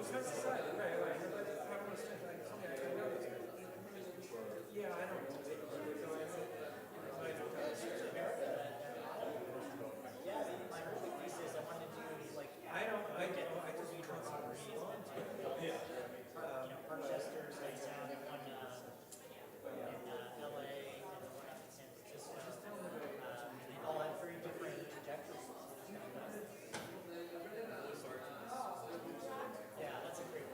Sense Society, right, right. How do I say that? I know this. Yeah, I don't know. Yeah, my early thesis, I wanted to do like I don't, I just constantly respond to it. Harchester, State Sound, one in LA, and one up in San Francisco. They all have very different trajectories. Yeah, that's a great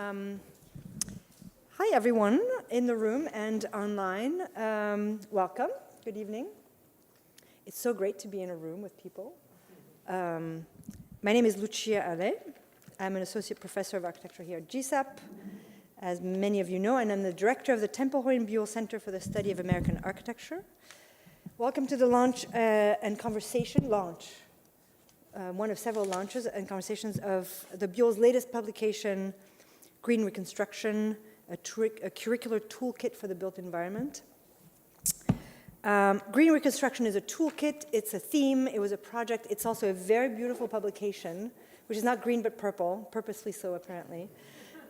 Hi, everyone in the room and online. Welcome. Good evening. It's so great to be in a room with people. My name is Lucia Ale. I'm an associate professor of architecture here at GSAPP, as many of you know, and I'm the director of the Tempelhof Buell Center for the Study of American Architecture. Welcome to the launch and conversation launch. One of several launches and conversations of the Buell's latest publication, Green Reconstruction, a curricular toolkit for the built environment. Green Reconstruction is a toolkit, it's a theme, it was a project, it's also a very beautiful publication, which is not green but purple, purposely so apparently.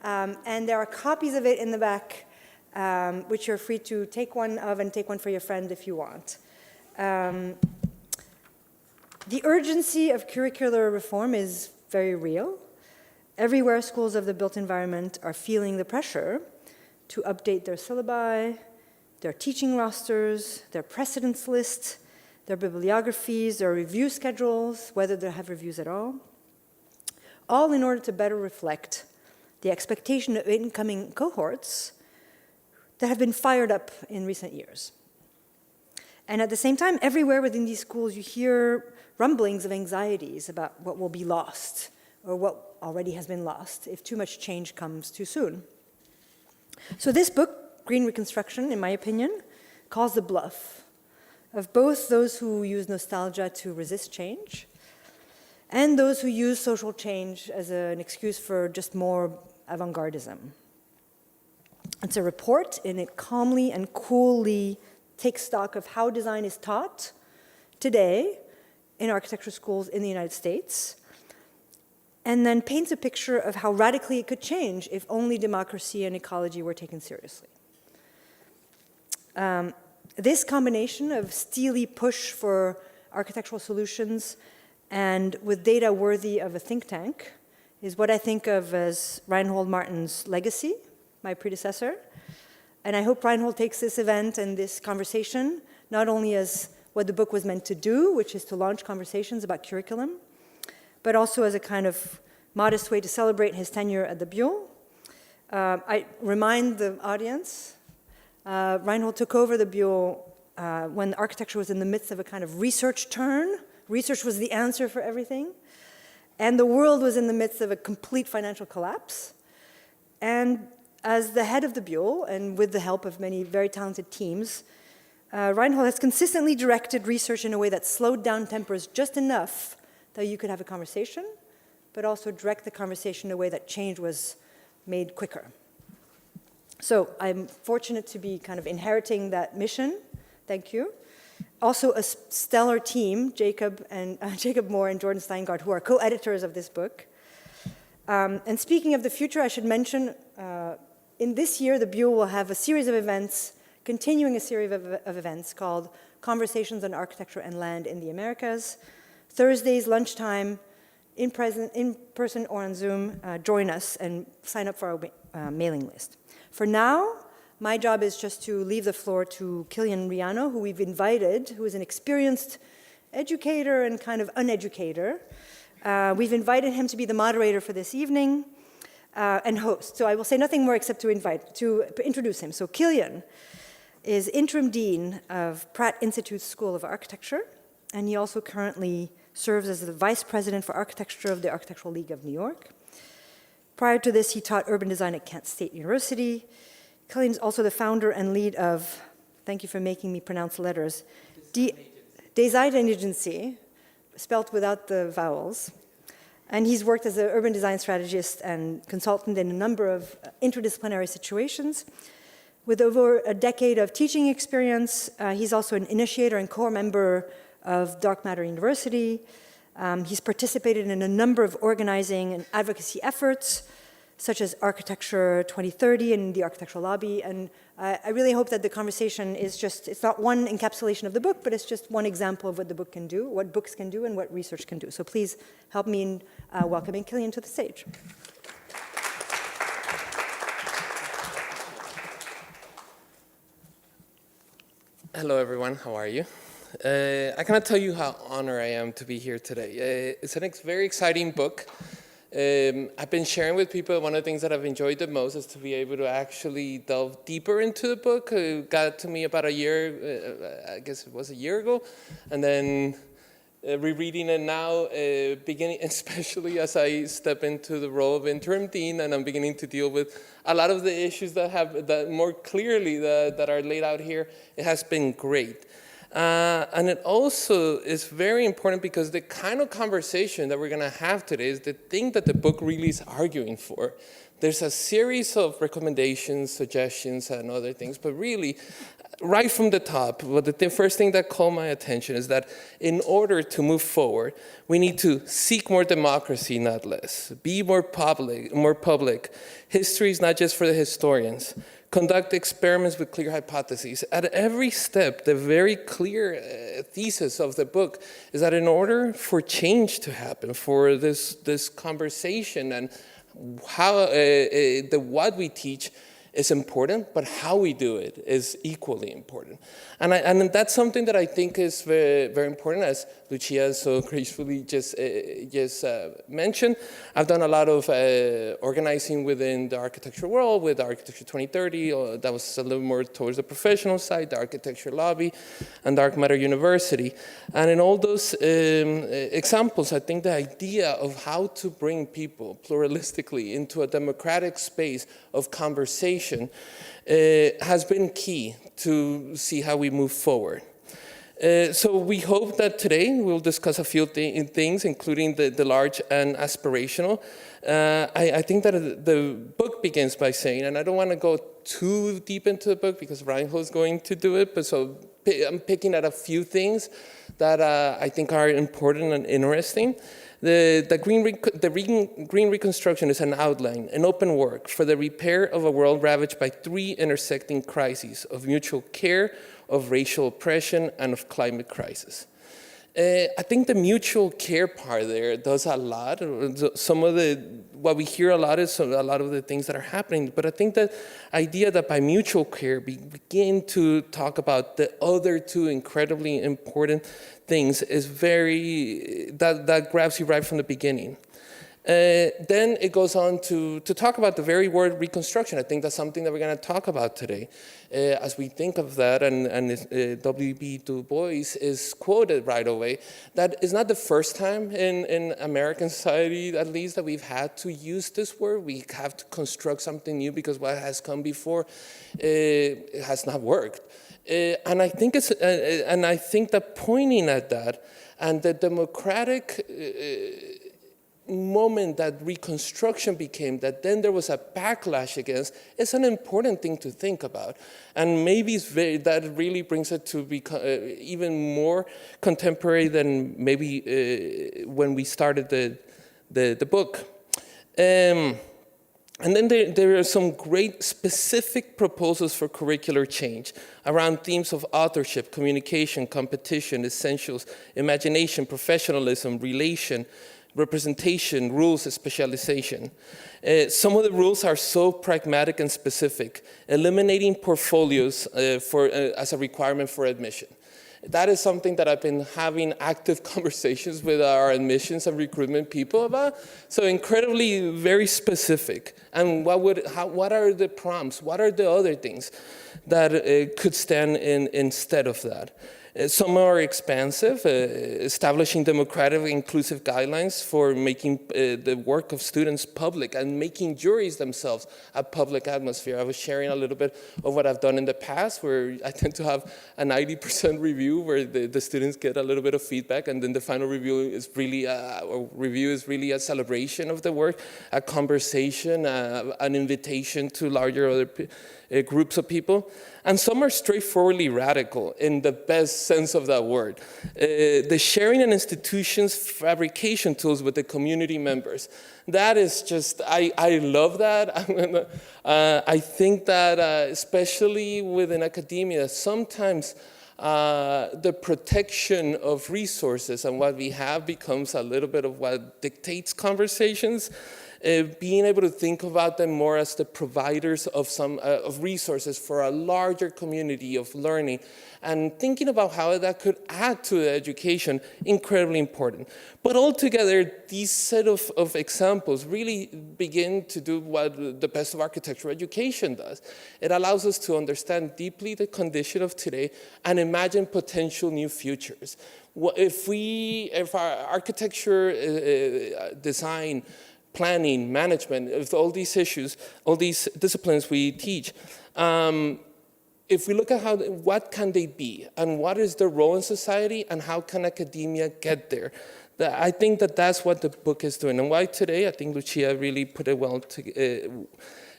And there are copies of it in the back, which you're free to take one of and take one for your friend if you want. The urgency of curricular reform is very real. Everywhere schools of the built environment are feeling the pressure to update their syllabi, their teaching rosters, their precedence list, their bibliographies, their review schedules, whether they have reviews at all in order to better reflect the expectation of incoming cohorts that have been fired up in recent years. And at the same time, everywhere within these schools, you hear rumblings of anxieties about what will be lost or what already has been lost if too much change comes too soon. So this book, Green Reconstruction, in my opinion, calls the bluff of both those who use nostalgia to resist change and those who use social change as an excuse for just more avant-gardism. It's a report, and it calmly and coolly takes stock of how design is taught today in architecture schools in the United States, and then paints a picture of how radically it could change if only democracy and ecology were taken seriously. This combination of steely push for architectural solutions and with data worthy of a think tank is what I think of as Reinhold Martin's legacy, my predecessor. And I hope Reinhold takes this event and this conversation not only as what the book was meant to do, which is to launch conversations about curriculum, but also as a kind of modest way to celebrate his tenure at the Buell. I remind the audience, Reinhold took over the Buell when architecture was in the midst of a kind of research turn. Research was the answer for everything. And the world was in the midst of a complete financial collapse. And as the head of the Buell, and with the help of many very talented teams, Reinhold has consistently directed research in a way that slowed down tempers just enough that you could have a conversation, but also direct the conversation in a way that change was made quicker. So I'm fortunate to be kind of inheriting that mission. Thank you. Also a stellar team, Jacob Moore and Jordan Steingart, who are co-editors of this book. And speaking of the future, I should mention, in this year, the Buell will have a series of events, continuing a series of events called Conversations on Architecture and Land in the Americas. Thursdays, lunchtime, in person or on Zoom, join us and sign up for our mailing list. For now, my job is just to leave the floor to Quilian Riano, who we've invited, who is an experienced educator and kind of uneducator. We've invited him to be the moderator for this evening and host. So I will say nothing more except to introduce him. So Quilian is interim dean of Pratt Institute's School of Architecture, and he also currently serves as the vice president for architecture of the Architectural League of New York. Prior to this, he taught urban design at Kent State University. Quilian is also the founder and lead of, thank you for making me pronounce the letters, Design Agency, spelled without the vowels. And he's worked as an urban design strategist and consultant in a number of interdisciplinary situations. With over a decade of teaching experience, he's also an initiator and core member of Dark Matter University. He's participated in a number of organizing and advocacy efforts, such as Architecture 2030 and the Architectural Lobby. And I really hope that the conversation is just, it's not one encapsulation of the book, but it's just one example of what the book can do, what books can do, and what research can do. So please help me in welcoming Quilian to the stage. Hello, everyone. How are you? I cannot tell you how honored I am to be here today. It's a very exciting book. I've been sharing with people, one of the things that I've enjoyed the most is to be able to actually delve deeper into the book. It got to me about a year, I guess it was a year ago, and then rereading it now, beginning, especially as I step into the role of interim dean, and I'm beginning to deal with a lot of the issues that more clearly that are laid out here. It has been great. And it also is very important because the kind of conversation that we're going to have today is the thing that the book really is arguing for. There's a series of recommendations, suggestions, and other things, but really, right from the top, the first thing that caught my attention is that in order to move forward, we need to seek more democracy, not less. Be more public. History is not just for the historians. Conduct experiments with clear hypotheses. At every step, the very clear thesis of the book is that in order for change to happen, for this conversation and how what we teach is important, but how we do it is equally important. And that's something that I think is very, very important, as Lucia so gracefully just mentioned. I've done a lot of organizing within the architecture world with Architecture 2030, that was a little more towards the professional side, the Architecture Lobby, and Dark Matter University. And in all those examples, I think the idea of how to bring people pluralistically into a democratic space of conversation has been key to see how we move forward. So we hope that today we'll discuss a few things, including the large and aspirational. I think that the book begins by saying, and I don't want to go too deep into the book because Reinhold is going to do it, but so I'm picking at a few things that I think are important and interesting. The Green Reconstruction is an outline, an open work for the repair of a world ravaged by three intersecting crises of mutual care, of racial oppression, and of climate crisis. I think the mutual care part there does a lot. What we hear a lot is a lot of the things that are happening, but I think that idea that by mutual care we begin to talk about the other two incredibly important things is that grabs you right from the beginning. Then it goes on to talk about the very word reconstruction. I think that's something that we're going to talk about today. As we think of that, and W.B. Du Bois is quoted right away, that is not the first time in American society, at least, that we've had to use this word. We have to construct something new because what has come before it has not worked. And I think that pointing at that and the democratic moment that reconstruction became, that then there was a backlash against, is an important thing to think about. And maybe that really brings it to be even more contemporary than maybe when we started the book. And then there are some great specific proposals for curricular change around themes of authorship, communication, competition, essentials, imagination, professionalism, relation, representation, rules, specialization. Some of the rules are so pragmatic and specific, eliminating portfolios as a requirement for admission. That is something that I've been having active conversations with our admissions and recruitment people about. So incredibly very specific. And what are the prompts? What are the other things that could stand instead of that? Some are expansive, establishing democratic inclusive guidelines for making the work of students public and making juries themselves a public atmosphere. I was sharing a little bit of what I've done in the past, where I tend to have a 90% review where the students get a little bit of feedback, and then the final review is really a celebration of the work, a conversation, an invitation to larger other groups of people. And some are straightforwardly radical in the best sense of that word. The sharing an institution's fabrication tools with the community members. That is just, I love that. I think that especially within academia, sometimes the protection of resources and what we have becomes a little bit of what dictates conversations. being able to think about them more as the providers of some of resources for a larger community of learning, and thinking about how that could add to the education, incredibly important. But altogether, these set of examples really begin to do what the best of architectural education does. It allows us to understand deeply the condition of today and imagine potential new futures. If our architecture, design, planning, management, of all these issues, all these disciplines we teach, if we look at what can they be and what is their role in society and how can academia get there, I think that's what the book is doing. And why today, I think Lucia really put it well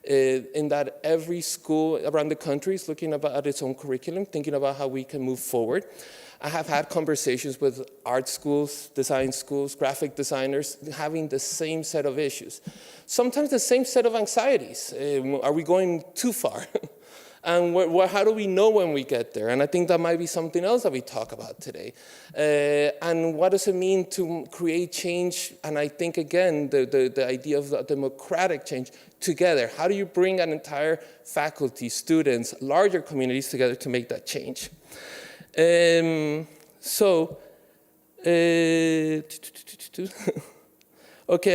in that every school around the country is looking at its own curriculum, thinking about how we can move forward. I have had conversations with art schools, design schools, graphic designers, having the same set of issues. Sometimes the same set of anxieties. Are we going too far? And how do we know when we get there? And I think that might be something else that we talk about today. And what does it mean to create change? And I think, again, the idea of the democratic change together. How do you bring an entire faculty, students, larger communities together to make that change? Okay,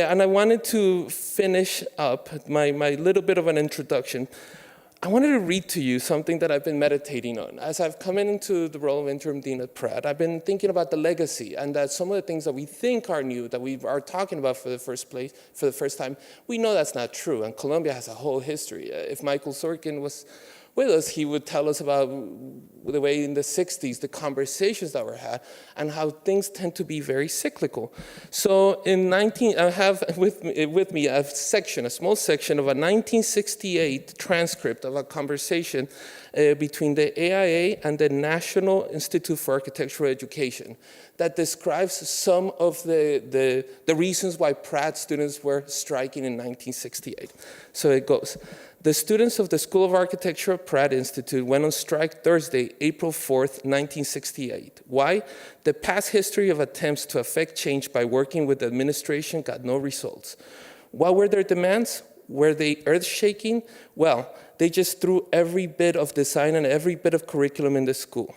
and I wanted to finish up my little bit of an introduction. I wanted to read to you something that I've been meditating on. As I've come into the role of interim dean at Pratt, I've been thinking about the legacy and that some of the things that we think are new, that we are talking about for the first time, we know that's not true. And Colombia has a whole history. If Michael Sorkin was with us, he would tell us about the way in the 60s, the conversations that were had, and how things tend to be very cyclical. So I have with me a small section of a 1968 transcript of a conversation between the AIA and the National Institute for Architectural Education that describes some of the reasons why Pratt students were striking in 1968. So it goes. The students of the School of Architecture at Pratt Institute went on strike Thursday, April 4th, 1968. Why? The past history of attempts to affect change by working with the administration got no results. What were their demands? Were they earth-shaking? Well, they just threw every bit of design and every bit of curriculum in the school.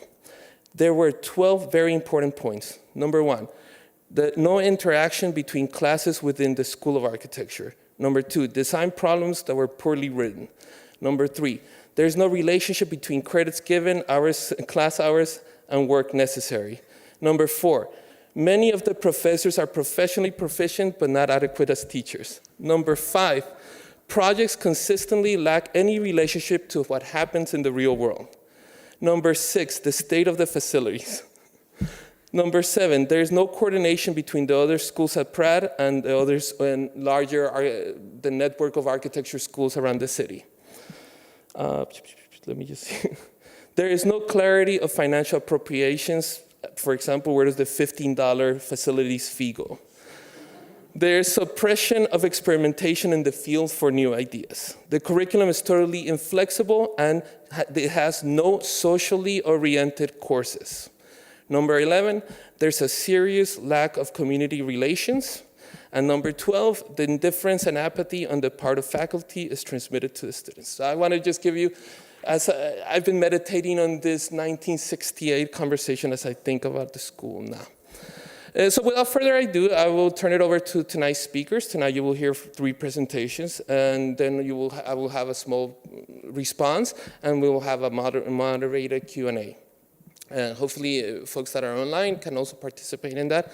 There were 12 very important points. Number one, no interaction between classes within the School of Architecture. Number two, design problems that were poorly written. Number three, there's no relationship between credits given, hours, class hours, and work necessary. Number four, many of the professors are professionally proficient but not adequate as teachers. Number five, projects consistently lack any relationship to what happens in the real world. Number six, the state of the facilities. Number seven, there is no coordination between the other schools at Pratt and the others and the network of architecture schools around the city. Let me just see. There is no clarity of financial appropriations. For example, where does the $15 facilities fee go? There is suppression of experimentation in the field for new ideas. The curriculum is totally inflexible and it has no socially oriented courses. Number 11, there's a serious lack of community relations. And number 12, the indifference and apathy on the part of faculty is transmitted to the students. So I want to just give you, I've been meditating on this 1968 conversation as I think about the school now. So without further ado, I will turn it over to tonight's speakers. Tonight you will hear 3 presentations, and then I will have a small response, and we will have a moderated Q&A. Hopefully, folks that are online can also participate in that.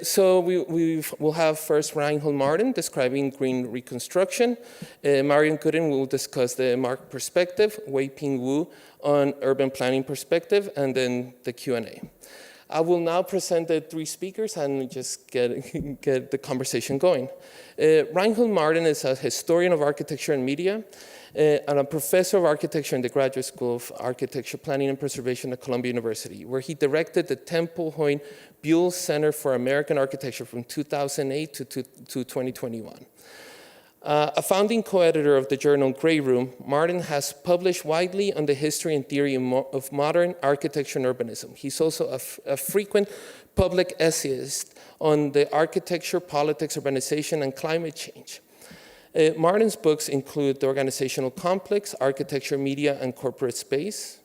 So we will have first Reinhold Martin describing green reconstruction. Marion Gooden will discuss the market perspective, Weiping Wu on urban planning perspective, and then the Q&A. I will now present the 3 speakers and just get the conversation going. Reinhold Martin is a historian of architecture and media, and a professor of architecture in the Graduate School of Architecture, Planning and Preservation at Columbia University, where he directed the Temple Hoyne Buell Center for American Architecture from 2008 to 2021. A founding co-editor of the journal Grey Room, Martin has published widely on the history and theory of modern architecture and urbanism. He's also a frequent public essayist on the architecture, politics, urbanization, and climate change. Martin's books include The Organizational Complex, Architecture, Media, and Corporate Space,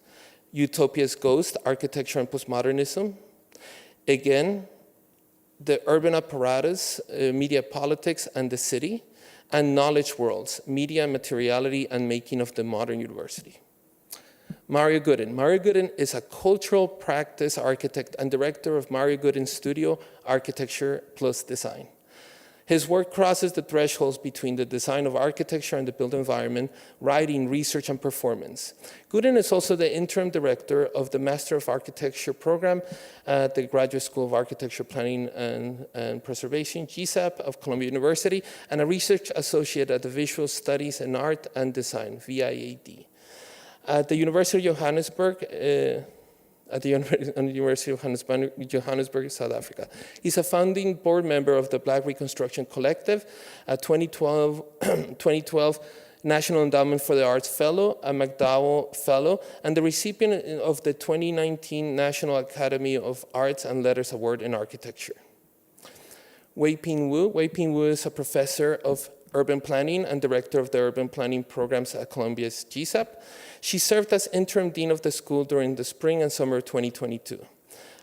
Utopia's Ghost, Architecture and Postmodernism, again, The Urban Apparatus, Media, Politics, and the City, and Knowledge Worlds, Media, Materiality, and Making of the Modern University. Mario Gooden. Mario Gooden is a cultural practice architect and director of Mario Gooden Studio, Architecture plus Design. His work crosses the thresholds between the design of architecture and the built environment, writing, research, and performance. Gooden is also the interim director of the Master of Architecture program at the Graduate School of Architecture, Planning, and Preservation, GSAPP of Columbia University, and a research associate at the Visual Studies in Art and Design, VIAD. At the University of Johannesburg, Johannesburg, South Africa. He's a founding board member of the Black Reconstruction Collective, a 2012 National Endowment for the Arts Fellow, a McDowell Fellow, and the recipient of the 2019 National Academy of Arts and Letters Award in Architecture. Weiping Wu. Weiping Wu is a professor of urban planning and director of the urban planning programs at Columbia's GSAPP. She served as interim dean of the school during the spring and summer of 2022.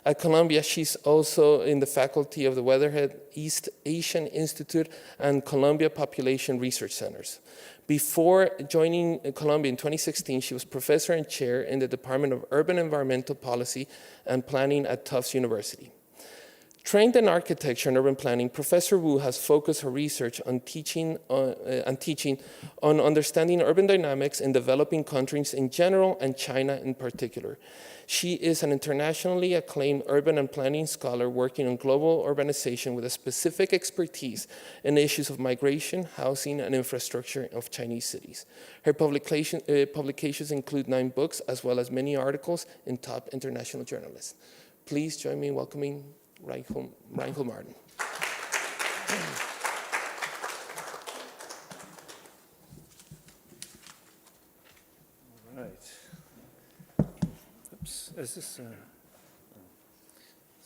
At Columbia, she's also in the faculty of the Weatherhead East Asian Institute and Columbia Population Research Centers. Before joining Columbia in 2016, she was professor and chair in the Department of Urban Environmental Policy and Planning at Tufts University. Trained in architecture and urban planning, Professor Wu has focused her research on teaching on understanding urban dynamics in developing countries in general and China in particular. She is an internationally acclaimed urban and planning scholar working on global urbanization with a specific expertise in issues of migration, housing, and infrastructure of Chinese cities. Her publications include 9 books as well as many articles in top international journals. Please join me in welcoming Reinhold Martin. All right. Oops. Is this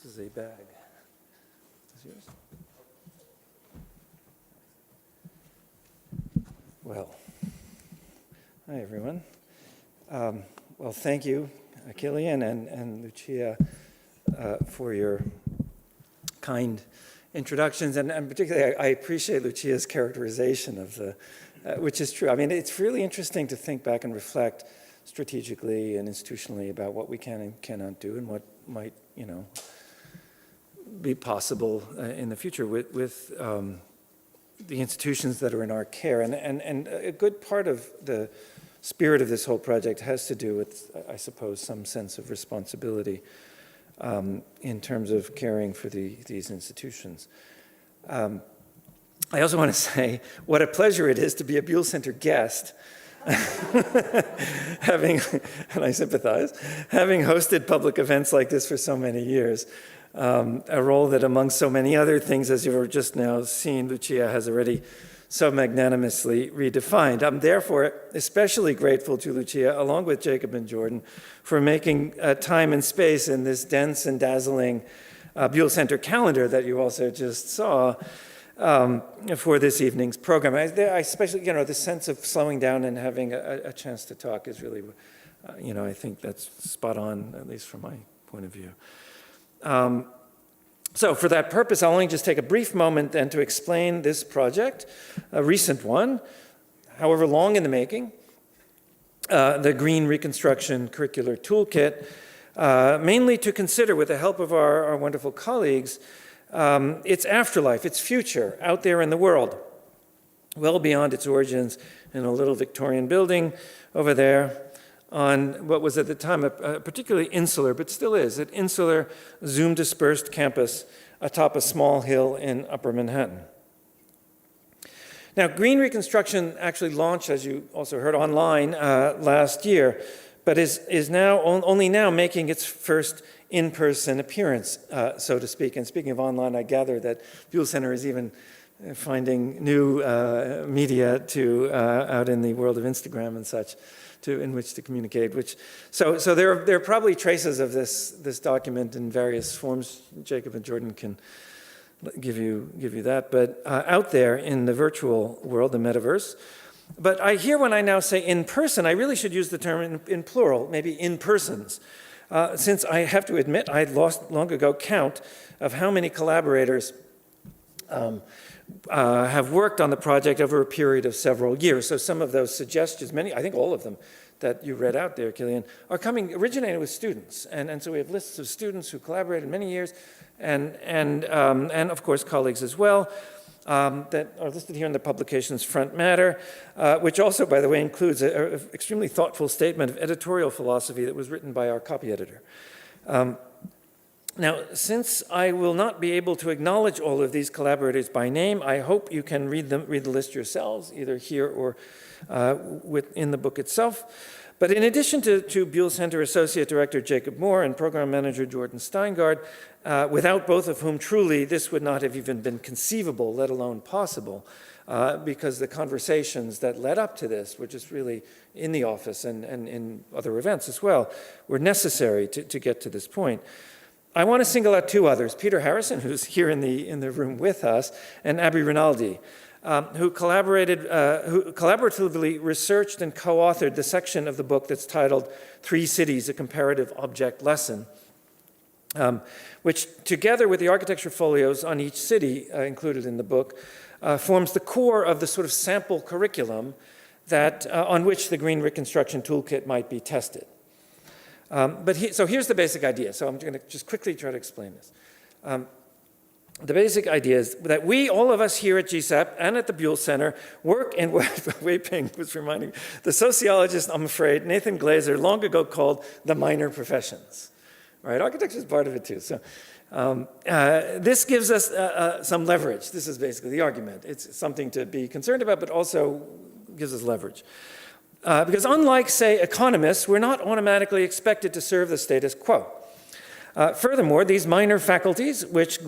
is a bag. Is yours? Well, hi everyone. Well, thank you, Quilian and Lucia, for your kind introductions, and particularly I appreciate Lucia's characterization of the, which is true. I mean, it's really interesting to think back and reflect strategically and institutionally about what we can and cannot do and what might, be possible in the future with the institutions that are in our care. And a good part of the spirit of this whole project has to do with, I suppose, some sense of responsibility in terms of caring for these institutions. I also want to say what a pleasure it is to be a Buell Center guest, and I sympathize, having hosted public events like this for so many years, a role that among so many other things, as you've just now seen, Lucia has already so magnanimously redefined. I'm therefore especially grateful to Lucia, along with Jacob and Jordan, for making time and space in this dense and dazzling Buell Center calendar that you also just saw for this evening's program. I especially, the sense of slowing down and having a chance to talk is really, I think that's spot on, at least from my point of view. So for that purpose, I'll only just take a brief moment then to explain this project, a recent one, however long in the making, the Green Reconstruction Curricular Toolkit, mainly to consider, with the help of our wonderful colleagues, its afterlife, its future out there in the world, well beyond its origins in a little Victorian building over there on what was at the time a particularly insular, but still is, an insular, Zoom-dispersed campus atop a small hill in Upper Manhattan. Now, Green Reconstruction actually launched, as you also heard, online last year, but is now only now making its first in-person appearance, so to speak. And speaking of online, I gather that Buell Center is even finding new media to out in the world of Instagram and such, in which to communicate. So there are probably traces of this document in various forms. Jacob and Jordan can give you that. But out there in the virtual world, the metaverse. But I hear when I now say in person, I really should use the term in plural, maybe in persons, since I have to admit I lost long ago count of how many collaborators have worked on the project over a period of several years. So some of those suggestions, many, I think all of them that you read out there, Quilian, are originated with students. And so we have lists of students who collaborated many years, and of course colleagues as well, that are listed here in the publication's front matter, which also, by the way, includes an extremely thoughtful statement of editorial philosophy that was written by our copy editor. Now, since I will not be able to acknowledge all of these collaborators by name, I hope you can read the list yourselves, either here or in the book itself. But in addition to Buell Center Associate Director Jacob Moore and Program Manager Jordan Steingard, without both of whom truly this would not have even been conceivable, let alone possible, because the conversations that led up to this were just really in the office and in other events as well, were necessary to get to this point. I want to single out two others, Peter Harrison, who's here in the room with us, and Abby Rinaldi, who collaboratively researched and co-authored the section of the book that's titled 3 Cities, a Comparative Object Lesson, which together with the architecture folios on each city included in the book, forms the core of the sort of sample curriculum that, on which the Green Reconstruction Toolkit might be tested. So here's the basic idea. So I'm going to just quickly try to explain this. The basic idea is that we, all of us here at GSAPP and at the Buell Center, work in what Weiping was reminding me, the sociologist, I'm afraid, Nathan Glaser, long ago called the minor professions. Right? Architecture is part of it too. So this gives us some leverage. This is basically the argument. It's something to be concerned about, but also gives us leverage. Because unlike, say, economists, we're not automatically expected to serve the status quo. Furthermore, these minor faculties, of which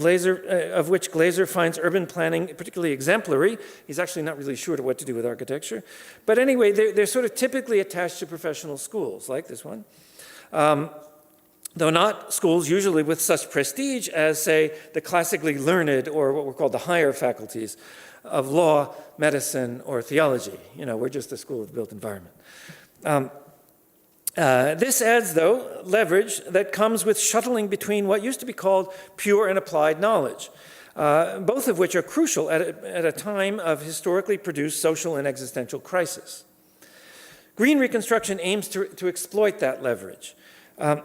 Glaser finds urban planning particularly exemplary, he's actually not really sure what to do with architecture, but anyway, they're sort of typically attached to professional schools, like this one, though not schools usually with such prestige as, say, the classically learned or what were called the higher faculties of law, medicine, or theology. You know, we're just a school of the built environment. This adds, though, leverage that comes with shuttling between what used to be called pure and applied knowledge, both of which are crucial at a time of historically produced social and existential crisis. Green Reconstruction aims to exploit that leverage by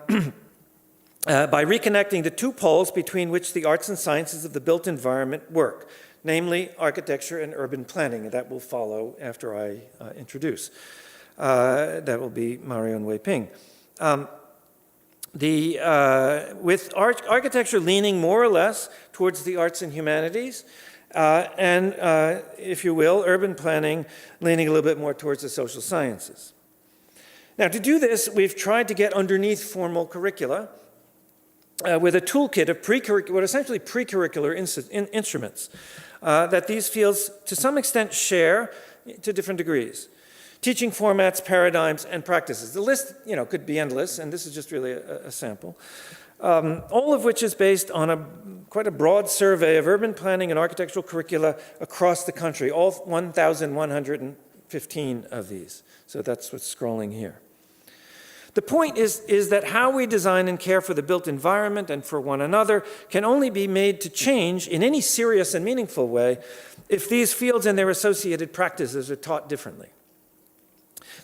reconnecting the two poles between which the arts and sciences of the built environment work, namely architecture and urban planning, and that will follow after I introduce. That will be Mario and Weiping. With architecture leaning more or less towards the arts and humanities, and, if you will, urban planning leaning a little bit more towards the social sciences. Now, to do this, we've tried to get underneath formal curricula with a toolkit of essentially pre-curricular instruments that these fields, to some extent, share to different degrees. Teaching formats, paradigms, and practices. The list, could be endless, and this is just really a sample. All of which is based on quite a broad survey of urban planning and architectural curricula across the country, all 1,115 of these. So that's what's scrolling here. The point is that how we design and care for the built environment and for one another can only be made to change in any serious and meaningful way if these fields and their associated practices are taught differently.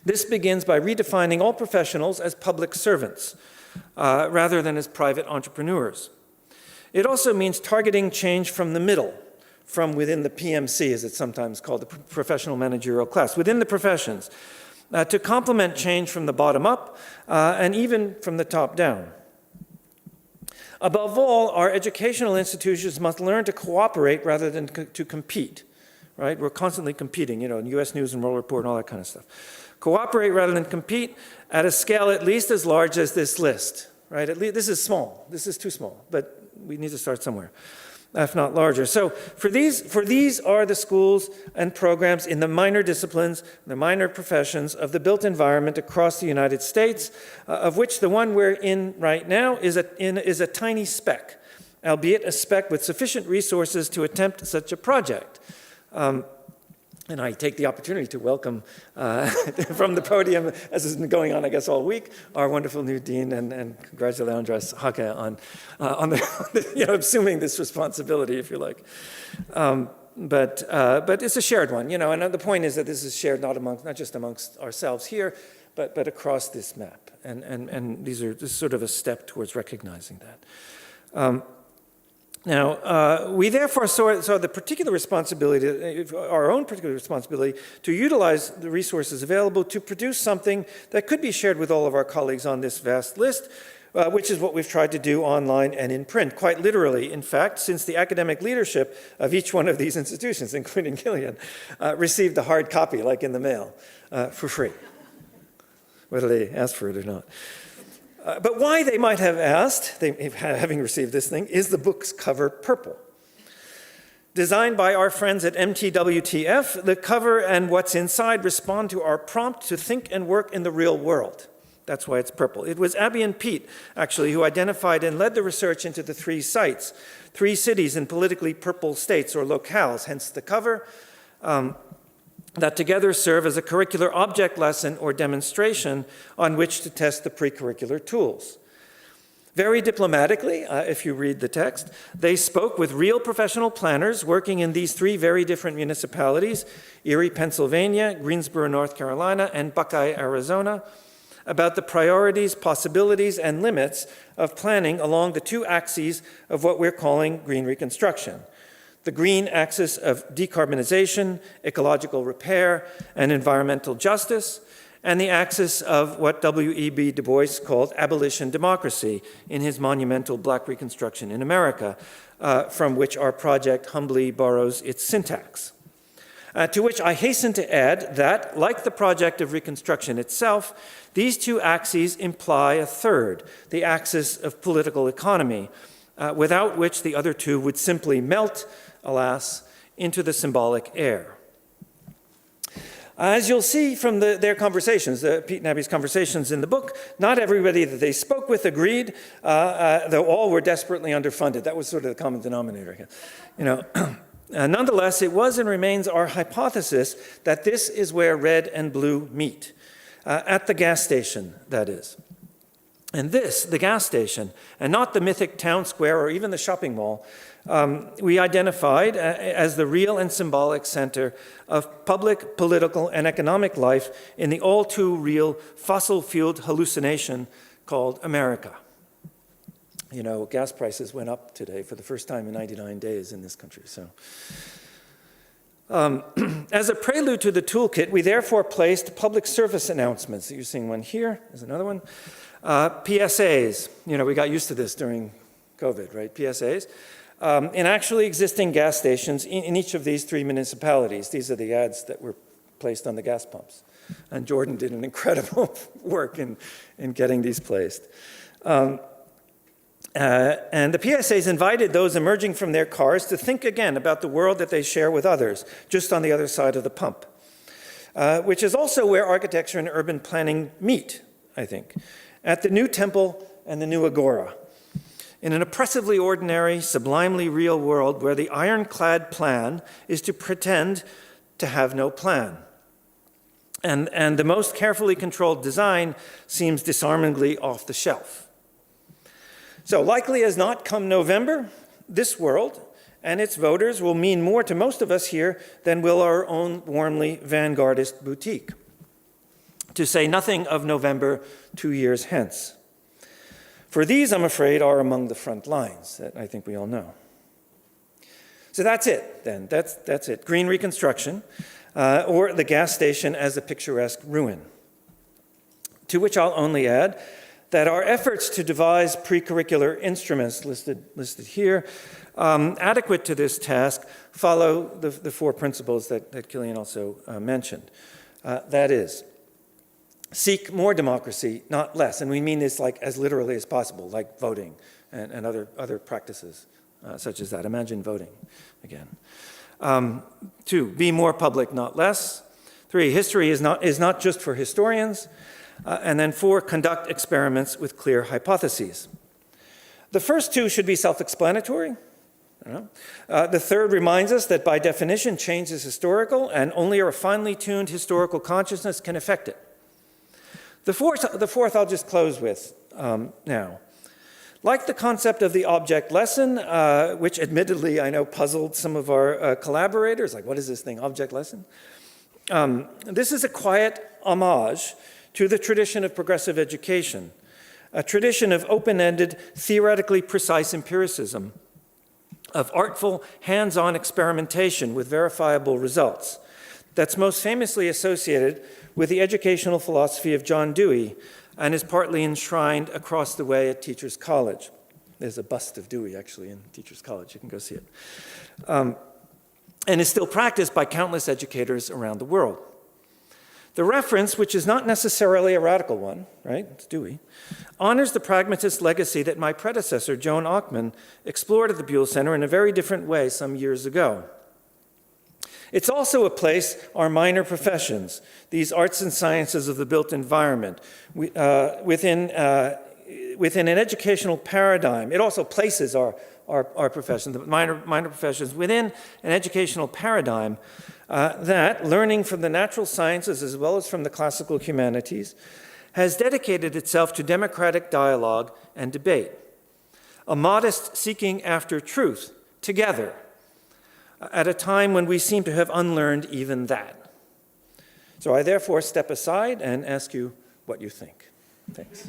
This begins by redefining all professionals as public servants rather than as private entrepreneurs. It also means targeting change from the middle, from within the PMC, as it's sometimes called, the professional managerial class, within the professions, to complement change from the bottom up and even from the top down. Above all, our educational institutions must learn to cooperate rather than to compete. Right? We're constantly competing, in U.S. News and World Report and all that kind of stuff. Cooperate rather than compete at a scale at least as large as this list. Right? This is small. This is too small, but we need to start somewhere. if not larger. So for these are the schools and programs in the minor disciplines, the minor professions of the built environment across the United States, of which the one we're in right now is a tiny speck, albeit a speck with sufficient resources to attempt such a project. And I take the opportunity to welcome from the podium, as has been going on, I guess, all week, our wonderful new dean, and congratulate Andres Hake on assuming this responsibility, if you like. But it's a shared one, and the point is that this is shared not just amongst ourselves here, but across this map. And this is sort of a step towards recognizing that. Now, we therefore saw the particular responsibility, our own particular responsibility, to utilize the resources available to produce something that could be shared with all of our colleagues on this vast list, which is what we've tried to do online and in print, quite literally, in fact, since the academic leadership of each one of these institutions, including Quilian, received the hard copy, like in the mail, for free, whether they asked for it or not. But why they might have asked, having received this thing, is the book's cover purple. Designed by our friends at MTWTF, the cover and what's inside respond to our prompt to think and work in the real world. That's why it's purple. It was Abby and Pete, actually, who identified and led the research into the 3 sites, 3 cities in politically purple states or locales, hence the cover, that together serve as a curricular object lesson or demonstration on which to test the pre-curricular tools. Very diplomatically, if you read the text, they spoke with real professional planners working in these 3 very different municipalities, Erie, Pennsylvania, Greensboro, North Carolina, and Buckeye, Arizona, about the priorities, possibilities, and limits of planning along the 2 axes of what we're calling green reconstruction. The green axis of decarbonization, ecological repair, and environmental justice, and the axis of what W.E.B. Du Bois called abolition democracy in his monumental Black Reconstruction in America, from which our project humbly borrows its syntax. To which I hasten to add that, like the project of Reconstruction itself, these 2 axes imply a third, the axis of political economy, without which the other 2 would simply melt, alas, into the symbolic air. As you'll see from their conversations, Pete and Abby's conversations in the book, not everybody that they spoke with agreed, though all were desperately underfunded. That was sort of the common denominator. Nonetheless, it was and remains our hypothesis that this is where red and blue meet, at the gas station, that is. And this, the gas station, and not the mythic town square or even the shopping mall, we identified as the real and symbolic center of public, political, and economic life in the all too real fossil-fueled hallucination called America. Gas prices went up today for the first time in 99 days in this country. So, as a prelude to the toolkit, we therefore placed public service announcements. You're seeing one here. There's another one. PSAs. We got used to this during COVID, right? PSAs. In actually existing gas stations in each of these 3 municipalities. These are the ads that were placed on the gas pumps. And Jordan did an incredible work in getting these placed. And the PSAs invited those emerging from their cars to think again about the world that they share with others, just on the other side of the pump, which is also where architecture and urban planning meet, I think, at the new temple and the new agora. In an oppressively ordinary, sublimely real world where the ironclad plan is to pretend to have no plan. And the most carefully controlled design seems disarmingly off the shelf. So likely as not, come November, this world and its voters will mean more to most of us here than will our own warmly vanguardist boutique. To say nothing of November 2 years hence. For these, I'm afraid, are among the front lines that I think we all know. So that's it, then. That's it. Green reconstruction, or the gas station as a picturesque ruin. To which I'll only add that our efforts to devise pre-curricular instruments listed here, adequate to this task, follow the 4 principles that Quilian also mentioned. That is, seek more democracy, not less. And we mean this like as literally as possible, like voting and other practices such as that. Imagine voting again. 2, be more public, not less. 3, history is not just for historians. And then 4, conduct experiments with clear hypotheses. The first 2 should be self-explanatory. The third reminds us that by definition, change is historical, and only a finely tuned historical consciousness can affect it. The fourth I'll just close with now. Like the concept of the object lesson, which admittedly I know puzzled some of our collaborators, like what is this thing, object lesson? This is a quiet homage to the tradition of progressive education, a tradition of open-ended, theoretically precise empiricism, of artful, hands-on experimentation with verifiable results that's most famously associated with the educational philosophy of John Dewey and is partly enshrined across the way at Teachers College. There's a bust of Dewey, actually, in Teachers College. You can go see it. And is still practiced by countless educators around the world. The reference, which is not necessarily a radical one, right, it's Dewey, honors the pragmatist legacy that my predecessor, Joan Ochman, explored at the Buell Center in a very different way some years ago. It's also a place our minor professions, these arts and sciences of the built environment, within an educational paradigm. It also places our professions, the minor professions, within an educational paradigm that, learning from the natural sciences as well as from the classical humanities, has dedicated itself to democratic dialogue and debate, a modest seeking after truth together, at a time when we seem to have unlearned even that. So I therefore step aside and ask you what you think. Thanks.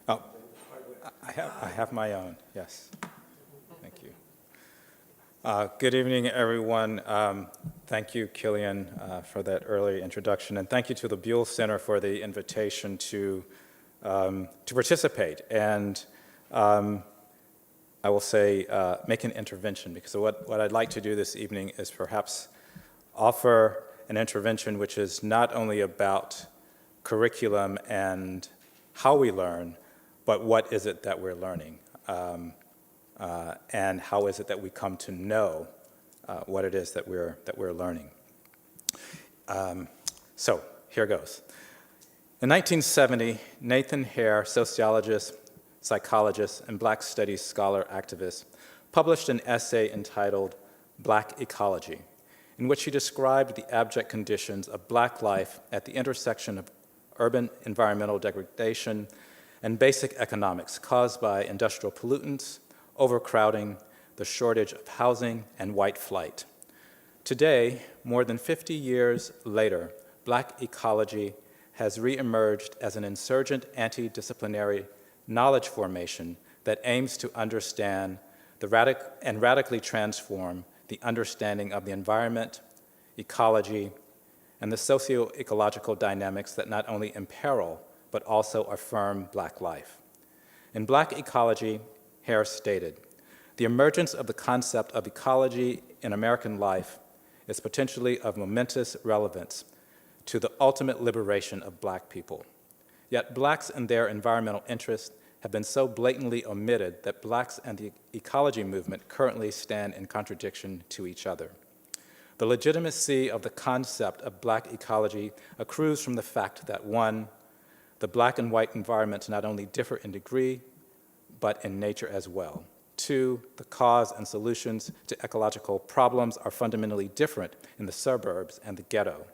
Oh, I have my own, yes. Thank you. Good evening, everyone. Thank you, Quilian, for that early introduction, and thank you to the Buell Center for the invitation to participate. And I will say, make an intervention, because what I'd like to do this evening is perhaps offer an intervention which is not only about curriculum and how we learn, but what is it that we're learning? And how is it that we come to know what it is that we're learning? So here goes. In 1970, Nathan Hare, sociologist, psychologist, and Black studies scholar activist, published an essay entitled Black Ecology, in which he described the abject conditions of Black life at the intersection of urban environmental degradation and basic economics caused by industrial pollutants, overcrowding, the shortage of housing, and white flight. Today, more than 50 years later, Black ecology has reemerged as an insurgent anti-disciplinary knowledge formation that aims to understand and radically transform the understanding of the environment, ecology, and the socio-ecological dynamics that not only imperil but also affirm Black life. In Black Ecology, Hare stated, "The emergence of the concept of ecology in American life is potentially of momentous relevance to the ultimate liberation of Black people. Yet Blacks and their environmental interests have been so blatantly omitted that Blacks and the ecology movement currently stand in contradiction to each other. The legitimacy of the concept of Black ecology accrues from the fact that, 1, the Black and white environments not only differ in degree, but in nature as well. 2, the cause and solutions to ecological problems are fundamentally different in the suburbs and the ghetto,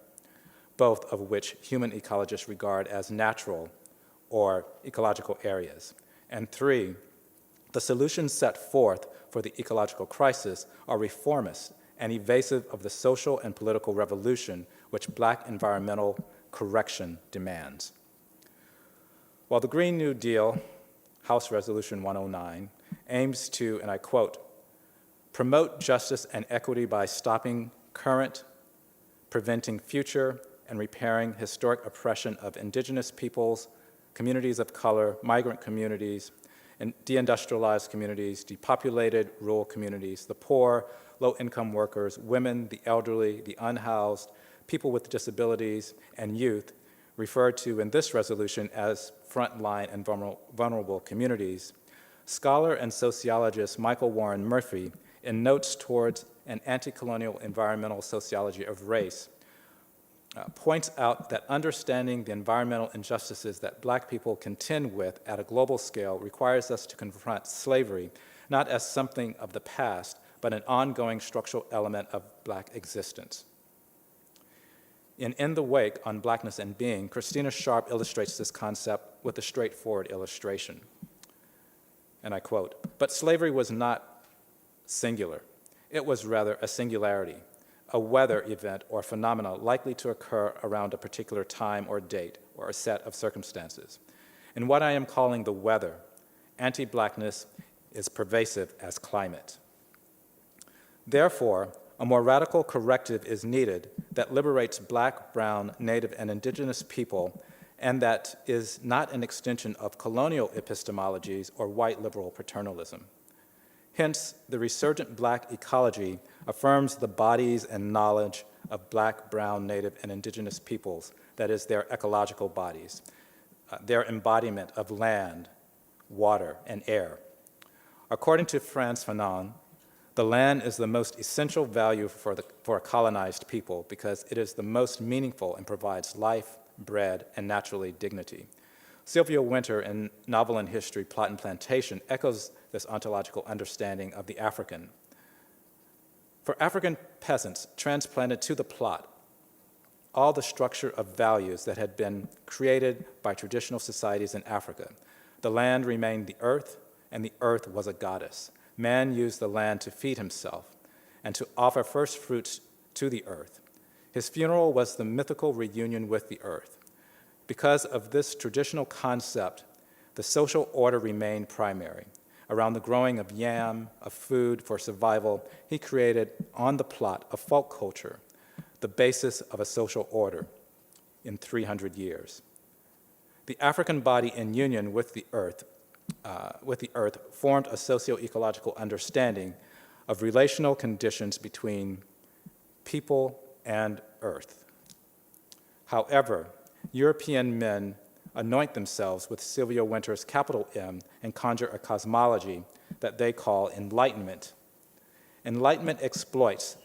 both of which human ecologists regard as natural or ecological areas. And 3, the solutions set forth for the ecological crisis are reformist and evasive of the social and political revolution which Black environmental correction demands. While the Green New Deal, House Resolution 109, aims to, and I quote, promote justice and equity by stopping current, preventing future, and repairing historic oppression of indigenous peoples, communities of color, migrant communities, in deindustrialized communities, depopulated rural communities, the poor, low-income workers, women, the elderly, the unhoused, people with disabilities, and youth, referred to in this resolution as frontline and vulnerable communities, scholar and sociologist Michael Warren Murphy, in Notes Towards an Anti-Colonial Environmental Sociology of Race, points out that understanding the environmental injustices that Black people contend with at a global scale requires us to confront slavery not as something of the past, but an ongoing structural element of Black existence. In the Wake on Blackness and Being, Christina Sharp illustrates this concept with a straightforward illustration. And I quote, "But slavery was not singular. It was rather a singularity, a weather event or phenomena likely to occur around a particular time or date or a set of circumstances. In what I am calling the weather, anti-Blackness is pervasive as climate. Therefore, a more radical corrective is needed that liberates Black, brown, Native, and Indigenous people, and that is not an extension of colonial epistemologies or white liberal paternalism. Hence, the resurgent Black ecology affirms the bodies and knowledge of Black, brown, Native, and Indigenous peoples, that is, their ecological bodies, their embodiment of land, water, and air. According to Frantz Fanon, the land is the most essential value for a colonized people because it is the most meaningful and provides life, bread, and naturally dignity. Sylvia Wynter in Novel and History, Plot and Plantation echoes this ontological understanding of the African. For African peasants transplanted to the plot, all the structure of values that had been created by traditional societies in Africa, the land remained the earth, and the earth was a goddess. Man used the land to feed himself and to offer first fruits to the earth. His funeral was the mythical reunion with the earth. Because of this traditional concept, the social order remained primary. Around the growing of yam, of food for survival, he created on the plot a folk culture, the basis of a social order in 300 years. The African body in union with the earth formed a socio-ecological understanding of relational conditions between people and earth. However, European men anoint themselves with Sylvia Wynter's capital M and conjure a cosmology that they call enlightenment. Enlightenment exploits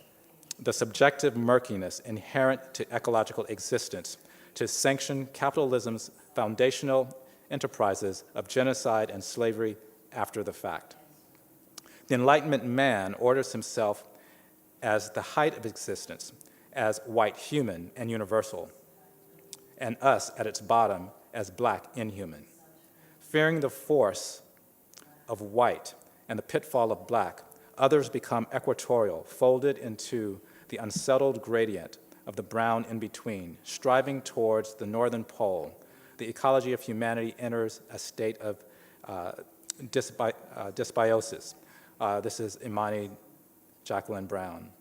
the subjective murkiness inherent to ecological existence to sanction capitalism's foundational enterprises of genocide and slavery after the fact. The Enlightenment man orders himself as the height of existence, as white human and universal, and us at its bottom as Black inhuman. Fearing the force of white and the pitfall of Black, others become equatorial, folded into the unsettled gradient of the brown in between, striving towards the northern pole. The ecology of humanity enters a state of dysbiosis. This is Imani Jacqueline Brown.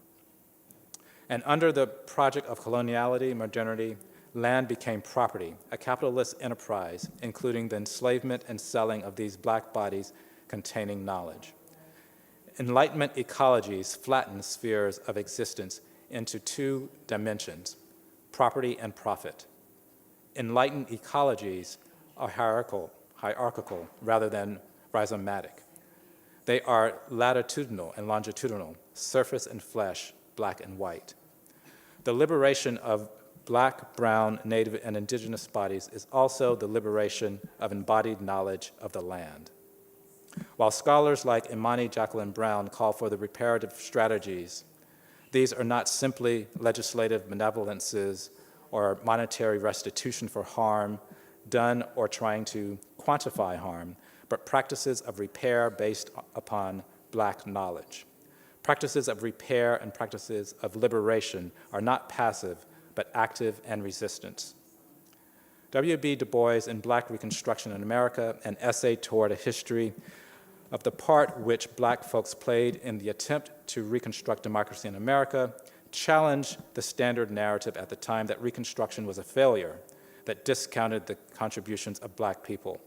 And under the project of coloniality, modernity, land became property, a capitalist enterprise, including the enslavement and selling of these Black bodies containing knowledge. Enlightenment ecologies flatten spheres of existence into two dimensions, property and profit. Enlightened ecologies are hierarchical rather than rhizomatic. They are latitudinal and longitudinal, surface and flesh, Black and white. The liberation of Black, brown, Native, and Indigenous bodies is also the liberation of embodied knowledge of the land. While scholars like Imani Jacqueline Brown call for the reparative strategies, these are not simply legislative benevolences or monetary restitution for harm done or trying to quantify harm, but practices of repair based upon Black knowledge. Practices of repair and practices of liberation are not passive, but active and resistant. W.B. Du Bois in Black Reconstruction in America, an essay toward a history of the part which Black folks played in the attempt to reconstruct democracy in America, challenged the standard narrative at the time that Reconstruction was a failure, that discounted the contributions of Black people.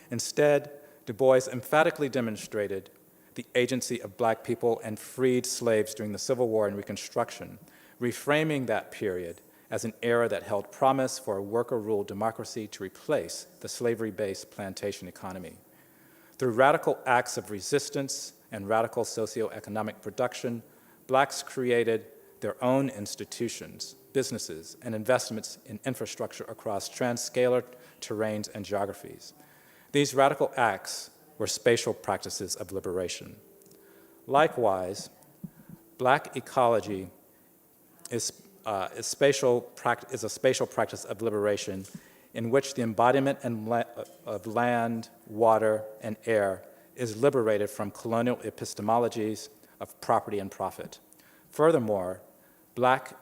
Instead, Du Bois emphatically demonstrated the agency of black people and freed slaves during the Civil War and Reconstruction, reframing that period as an era that held promise for a worker-ruled democracy to replace the slavery-based plantation economy. Through radical acts of resistance and radical socioeconomic production, blacks created their own institutions, businesses, and investments in infrastructure across transscalar terrains and geographies. These radical acts were spatial practices of liberation. Likewise, black ecology is a spatial practice of liberation in which the embodiment of land, water, and air is liberated from colonial epistemologies of property and profit. Furthermore, black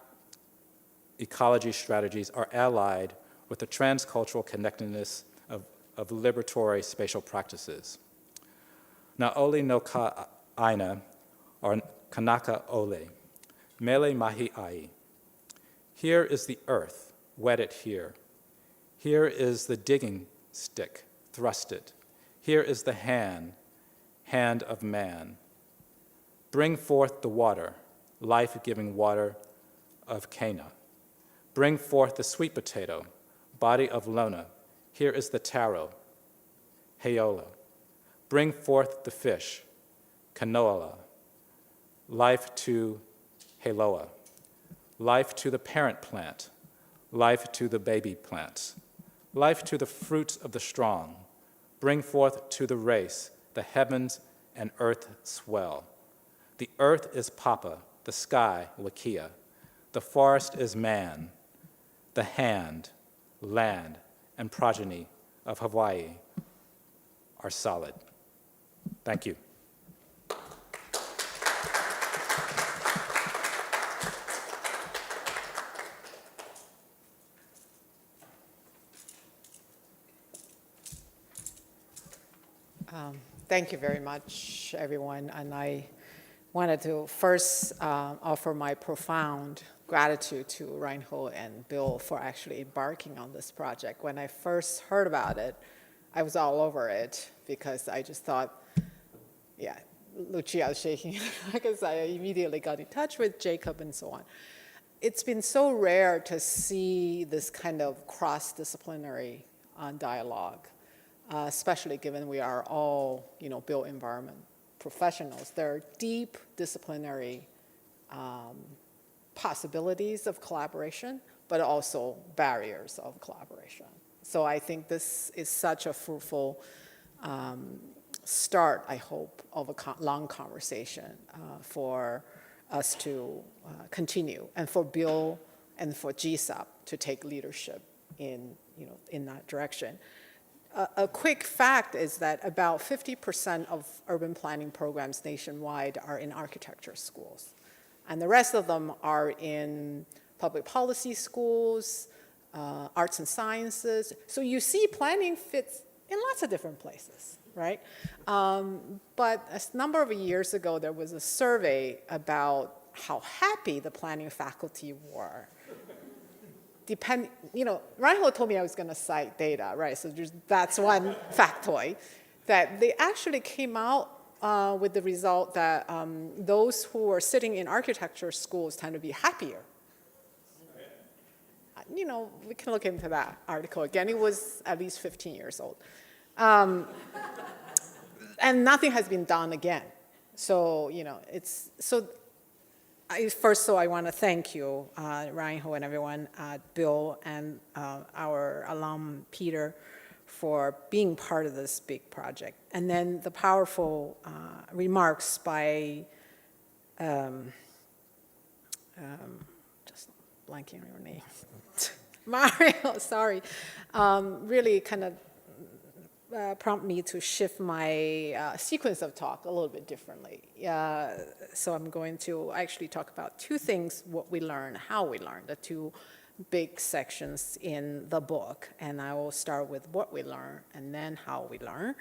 ecology strategies are allied with the transcultural connectedness of liberatory spatial practices. Na'ole no ka aina, or kanaka ole, mele mahi ai. Here is the earth, wet it here. Here is the digging stick, thrust it. Here is the hand of man. Bring forth the water, life-giving water of Cana. Bring forth the sweet potato, body of Lona. Here is the taro, Heola. Bring forth the fish, Kanoala. Life to Heloa. Life to the parent plant. Life to the baby plants. Life to the fruits of the strong. Bring forth to the race the heavens and earth swell. The earth is Papa, the sky, Lakia. The forest is man. The hand, land, and progeny of Hawaii are solid. Thank you. Thank you very much, everyone. And I wanted to first offer my profound gratitude to Reinhold and Buell for actually embarking on this project. When I first heard about it, I was all over it because I just thought, yeah, Lucia is shaking because I immediately got in touch with Jacob and so on. It's been so rare to see this kind of cross-disciplinary dialogue, especially given we are all, built environment professionals. There are deep disciplinary possibilities of collaboration, but also barriers of collaboration. So I think this is such a fruitful start, I hope, of a long conversation for us to continue, and for Buell and for GSAPP to take leadership in that direction. A quick fact is that about 50% of urban planning programs nationwide are in architecture schools, and the rest of them are in public policy schools, arts and sciences. So you see planning fits in lots of different places, right? But a number of years ago, there was a survey about how happy the planning faculty were. Reinhold told me I was going to cite data, right? So that's one factoid, that they actually came out with the result that those who are sitting in architecture schools tend to be happier. We can look into that article again. It was at least 15 years old. And nothing has been done again. So, I want to thank you, Reinhold and everyone at Buell and our alum, Peter, for being part of this big project. And then the powerful remarks by, just blanking on your name, Mario, sorry, really kind of prompt me to shift my sequence of talk a little bit differently. So I'm going to actually talk about two things: what we learned, how we learned, the two big sections in the book. And I will start with what we learned and then how we learn.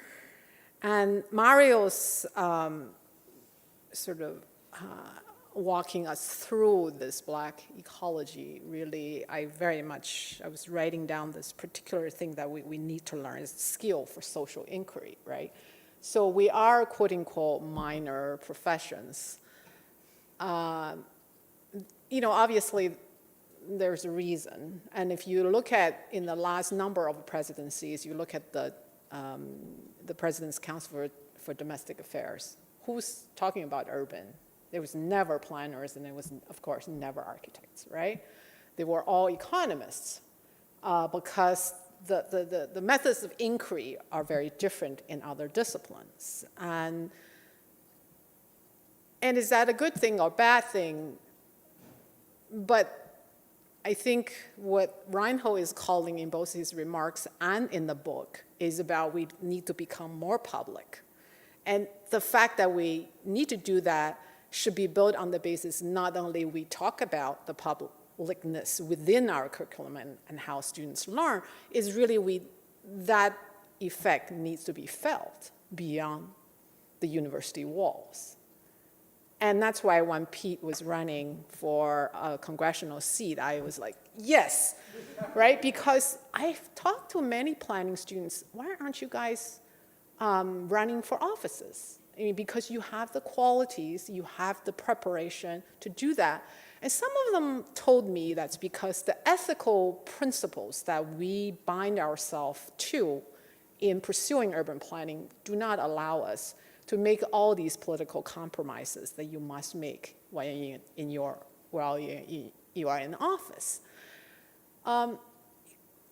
And Mario's walking us through this Black ecology, really, I was writing down this particular thing that we need to learn is skill for social inquiry, right? So we are quote unquote minor professions. Obviously there's a reason. And if you look at in the last number of presidencies, you look at the President's Council for Domestic Affairs, who's talking about urban? There was never planners, and there was, of course, never architects, right? They were all economists because the methods of inquiry are very different in other disciplines. And is that a good thing or bad thing? But I think what Reinhold is calling in both his remarks and in the book is about we need to become more public. And the fact that we need to do that should be built on the basis not only we talk about the publicness within our curriculum and how students learn, is really that effect needs to be felt beyond the university walls. And that's why when Pete was running for a congressional seat, I was like, yes, right? Because I've talked to many planning students, why aren't you guys running for offices? I mean, because you have the qualities, you have the preparation to do that. And some of them told me that's because the ethical principles that we bind ourselves to in pursuing urban planning do not allow us to make all these political compromises that you must make while you are in office.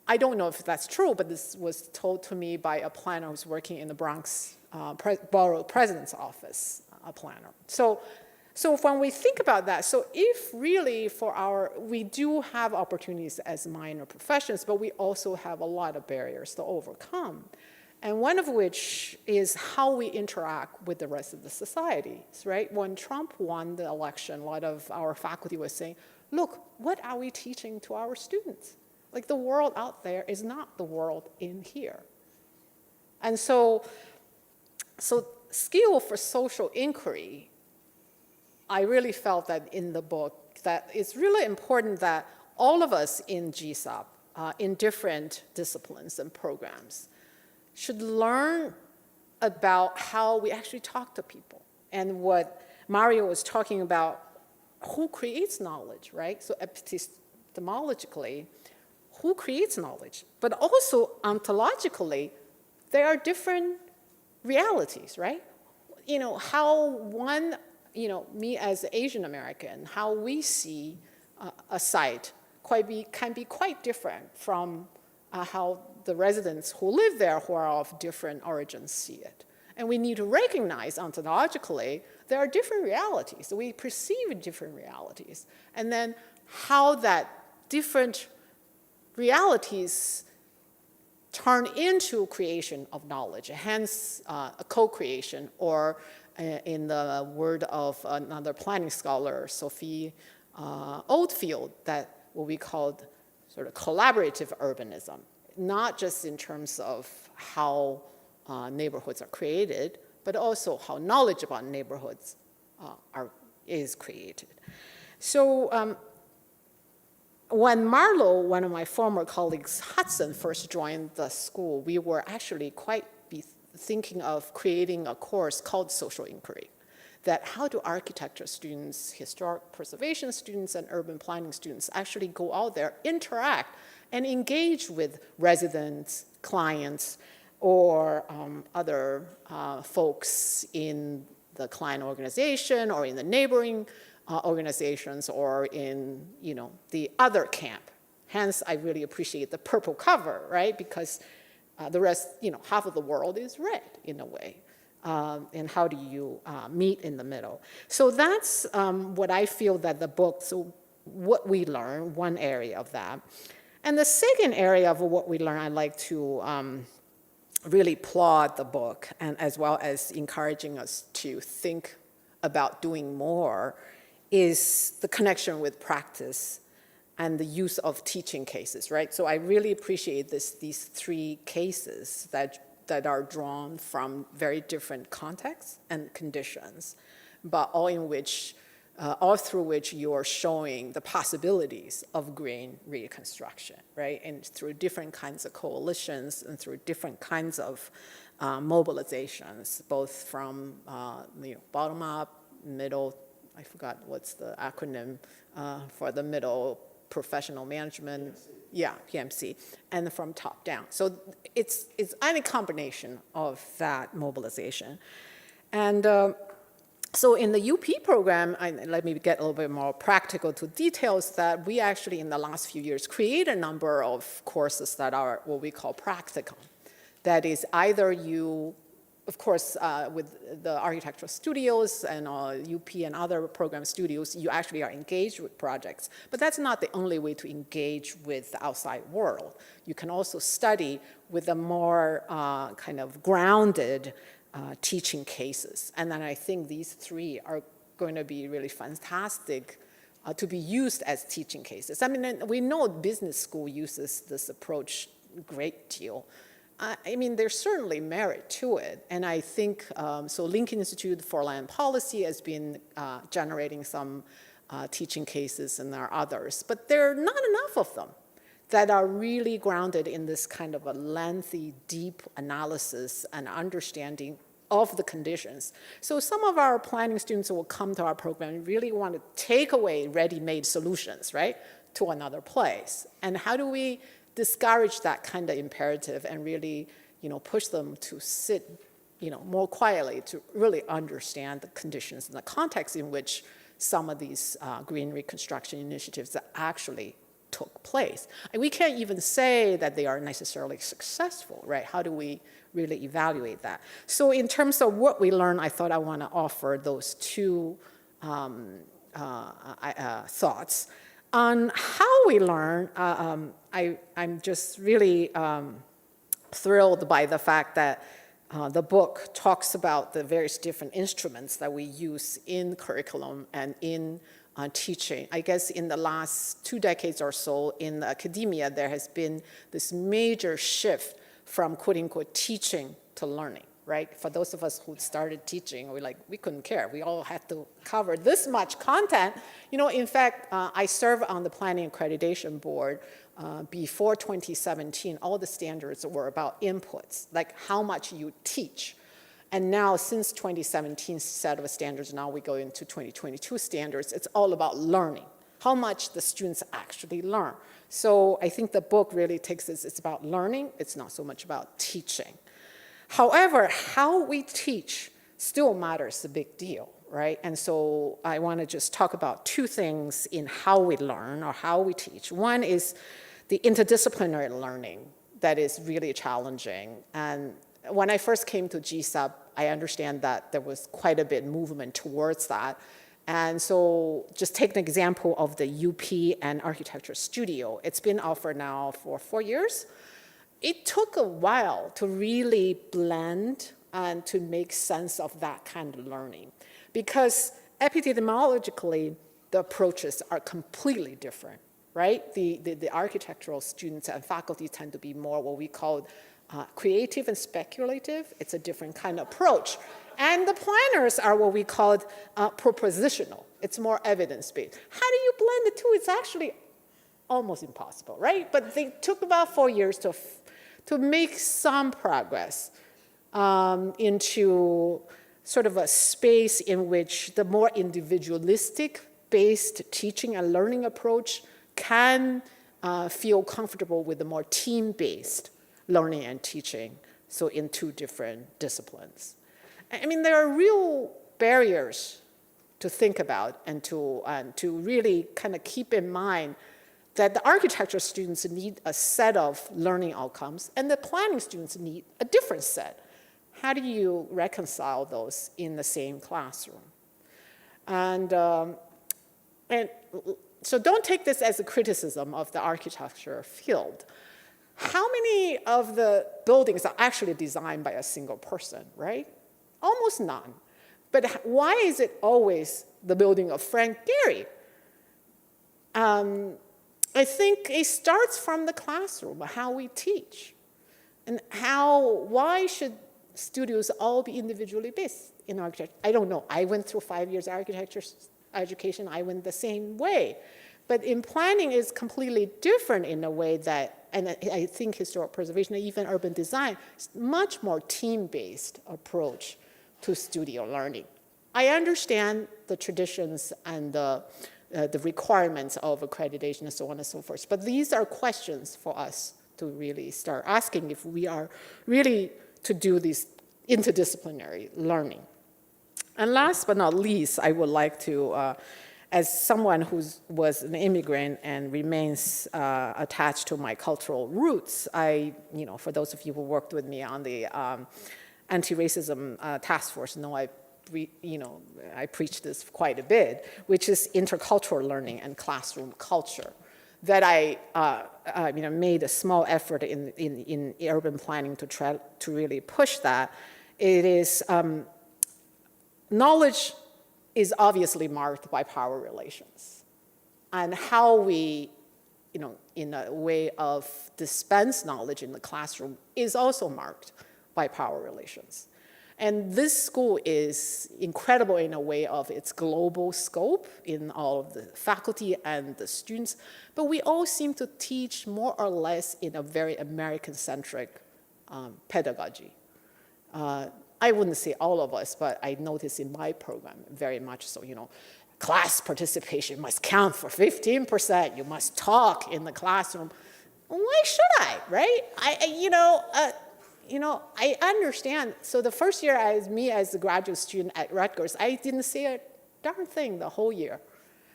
I don't know if that's true, but this was told to me by a planner who's working in the Bronx Borough President's Office, a planner. So when we think about that, so if really we do have opportunities as minor professions, but we also have a lot of barriers to overcome. And one of which is how we interact with the rest of the society, right? When Trump won the election, a lot of our faculty was saying, look, what are we teaching to our students? Like the world out there is not the world in here. And so skill for social inquiry, I really felt that in the book, that it's really important that all of us in GSAPP, in different disciplines and programs, should learn about how we actually talk to people. And what Mario was talking about, who creates knowledge, right? So epistemologically, who creates knowledge? But also ontologically, there are different realities, right? How one, me as an Asian American, how we see a site can be quite different from how the residents who live there, who are of different origins, see it. And we need to recognize ontologically there are different realities. We perceive different realities. And then how that different realities turn into creation of knowledge, hence a co-creation, or in the word of another planning scholar, Sophie Oldfield, that what we called sort of collaborative urbanism, not just in terms of how neighborhoods are created, but also how knowledge about neighborhoods is created. So when Marlo, one of my former colleagues, Hudson, first joined the school, we were actually thinking of creating a course called Social Inquiry, that how do architecture students, historic preservation students, and urban planning students actually go out there, interact, and engage with residents, clients, or other folks in the client organization or in the neighboring organizations or in the other camp. Hence, I really appreciate the purple cover, right? Because the rest, half of the world is red in a way. And how do you meet in the middle? So that's what I feel that the book, so what we learn, one area of that. And the second area of what we learn, I'd like to really applaud the book, and as well as encouraging us to think about doing more, is the connection with practice and the use of teaching cases, right? So I really appreciate these three cases that are drawn from very different contexts and conditions, but all in which all through which you're showing the possibilities of green reconstruction, right? And through different kinds of coalitions and through different kinds of mobilizations, both from bottom up, middle, I forgot what's the acronym for the middle, professional management, PMC. Yeah, PMC, and from top down. So it's any combination of that mobilization. And so in the UP program, let me get a little bit more practical to details, that we actually in the last few years create a number of courses that are what we call practicum. That is either you, of course, with the architectural studios and UP and other program studios, you actually are engaged with projects. But that's not the only way to engage with the outside world. You can also study with a more kind of grounded teaching cases. And then I think these three are going to be really fantastic to be used as teaching cases. I mean, we know business school uses this approach a great deal. I mean, there's certainly merit to it. And I think, so Lincoln Institute for Land Policy has been generating some teaching cases, and there are others. But there are not enough of them that are really grounded in this kind of a lengthy, deep analysis and understanding of the conditions. So some of our planning students will come to our program and really want to take away ready-made solutions, right, to another place. And how do we discourage that kind of imperative and really, push them to sit, more quietly to really understand the conditions and the context in which some of these green reconstruction initiatives actually took place. And we can't even say that they are necessarily successful, right? How do we really evaluate that? So in terms of what we learn, I thought I want to offer those two thoughts. On how we learn, I'm just really thrilled by the fact that the book talks about the various different instruments that we use in curriculum and in teaching. I guess in the last 2 decades or so in academia, there has been this major shift from quote-unquote teaching to learning, right? For those of us who started teaching, we couldn't care. We all had to cover this much content. In fact, I serve on the Planning Accreditation Board. Before 2017, all the standards were about inputs, like how much you teach. And now, since 2017 set of standards, now we go into 2022 standards, it's all about learning, how much the students actually learn. So I think the book really takes this, it's about learning, it's not so much about teaching. However, how we teach still matters a big deal, right? And so I want to just talk about 2 things in how we learn or how we teach. One is the interdisciplinary learning that is really challenging. And when I first came to GSAPP, I understand that there was quite a bit movement towards that. And so just take an example of the UP and Architecture Studio. It's been offered now for 4 years. It took a while to really blend and to make sense of that kind of learning, because epidemiologically, the approaches are completely different, right? The architectural students and faculty tend to be more what we call creative and speculative. It's a different kind of approach. And the planners are what we call propositional. It's more evidence-based. How do you blend the two? It's actually almost impossible, right? But they took about 4 years to make some progress into sort of a space in which the more individualistic-based teaching and learning approach can feel comfortable with the more team-based learning and teaching, so in 2 different disciplines. I mean, there are real barriers to think about and to really kind of keep in mind that the architecture students need a set of learning outcomes and the planning students need a different set. How do you reconcile those in the same classroom? And so don't take this as a criticism of the architecture field. How many of the buildings are actually designed by a single person, right? Almost none. But why is it always the building of Frank Gehry? I think it starts from the classroom, how we teach. And why should studios all be individually based in architecture? I don't know. I went through 5 years architecture education, I went the same way. But in planning, it's completely different in a way that, and I think historic preservation, and even urban design, is much more team-based approach to studio learning. I understand the traditions and the requirements of accreditation and so on and so forth, but these are questions for us to really start asking if we are really to do this interdisciplinary learning. And last but not least, I would like to, as someone who was an immigrant and remains attached to my cultural roots, for those of you who worked with me on the anti-racism task force, know I preach this quite a bit, which is intercultural learning and classroom culture. That I made a small effort in urban planning to try to really push that. It is, knowledge is obviously marked by power relations. And how we, in a way of dispense knowledge in the classroom is also marked by power relations. And this school is incredible in a way of its global scope in all of the faculty and the students, but we all seem to teach more or less in a very American-centric pedagogy. I wouldn't say all of us, but I noticed in my program very much so, class participation must count for 15%, you must talk in the classroom. Why should I, right? I understand. So the first year as a graduate student at Rutgers, I didn't say a darn thing the whole year.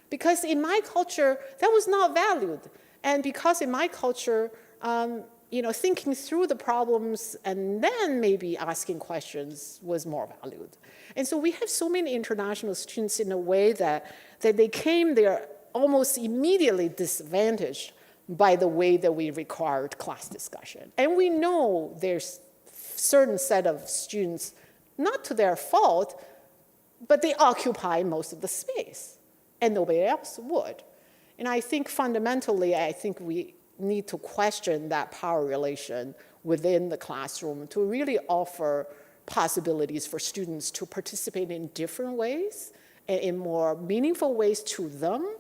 Because in my culture, that was not valued. And because in my culture, thinking through the problems and then maybe asking questions was more valued. And so we have so many international students in a way that they came there almost immediately disadvantaged by the way that we required class discussion. And we know there's certain set of students, not to their fault, but they occupy most of the space, and nobody else would. And I think fundamentally, we need to question that power relation within the classroom to really offer possibilities for students to participate in different ways, and in more meaningful ways to them,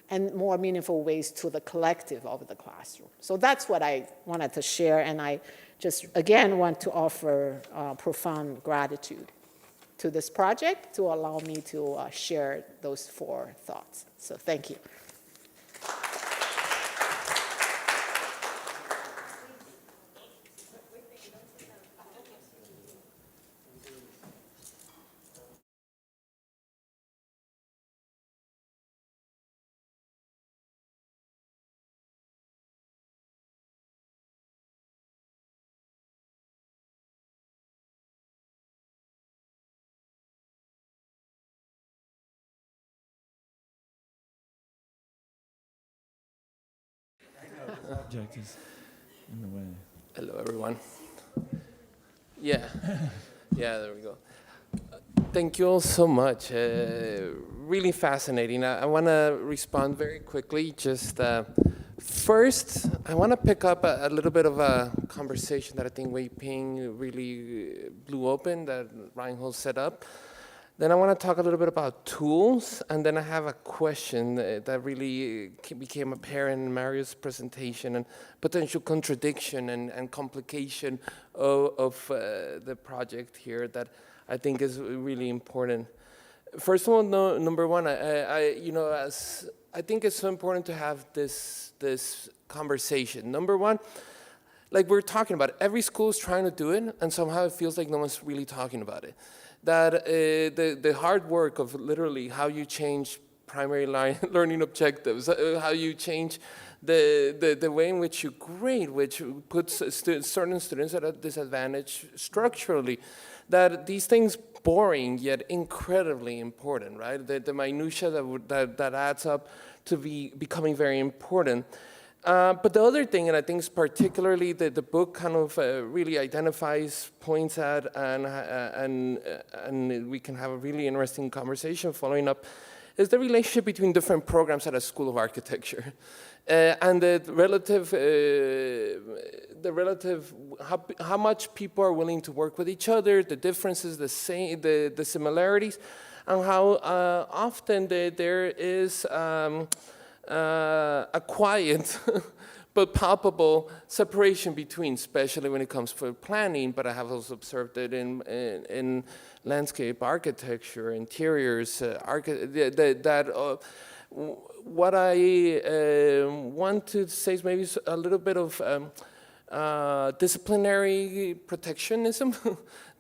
and more meaningful ways to the collective of the classroom. So that's what I wanted to share, and I just, again, want to offer profound gratitude to this project to allow me to share those 4 thoughts. So thank you. Object is in the way. Hello, everyone. Yeah, there we go. Thank you all so much. Really fascinating. I want to respond very quickly. Just first, I want to pick up a little bit of a conversation that I think Weiping really blew open, that Reinhold set up. Then I want to talk a little bit about tools, and then I have a question that really became apparent in Mario's presentation, and potential contradiction and complication of the project here that I think is really important. First of all, number one, I think it's so important to have this conversation. Number one, like we're talking about, every school is trying to do it, and somehow it feels like no one's really talking about it. That the hard work of literally how you change primary learning objectives, how you change the way in which you grade, which puts certain students at a disadvantage structurally, that these things boring yet incredibly important, right? The minutia that adds up to becoming very important. But the other thing, and I think it's particularly the book kind of really identifies, points at, and we can have a really interesting conversation following up, is the relationship between different programs at a School of Architecture. And the relative how much people are willing to work with each other, the differences, the similarities, and how often there is a quiet but palpable separation between, especially when it comes to planning, but I have also observed it in landscape architecture, interiors, what I want to say is maybe a little bit of disciplinary protectionism,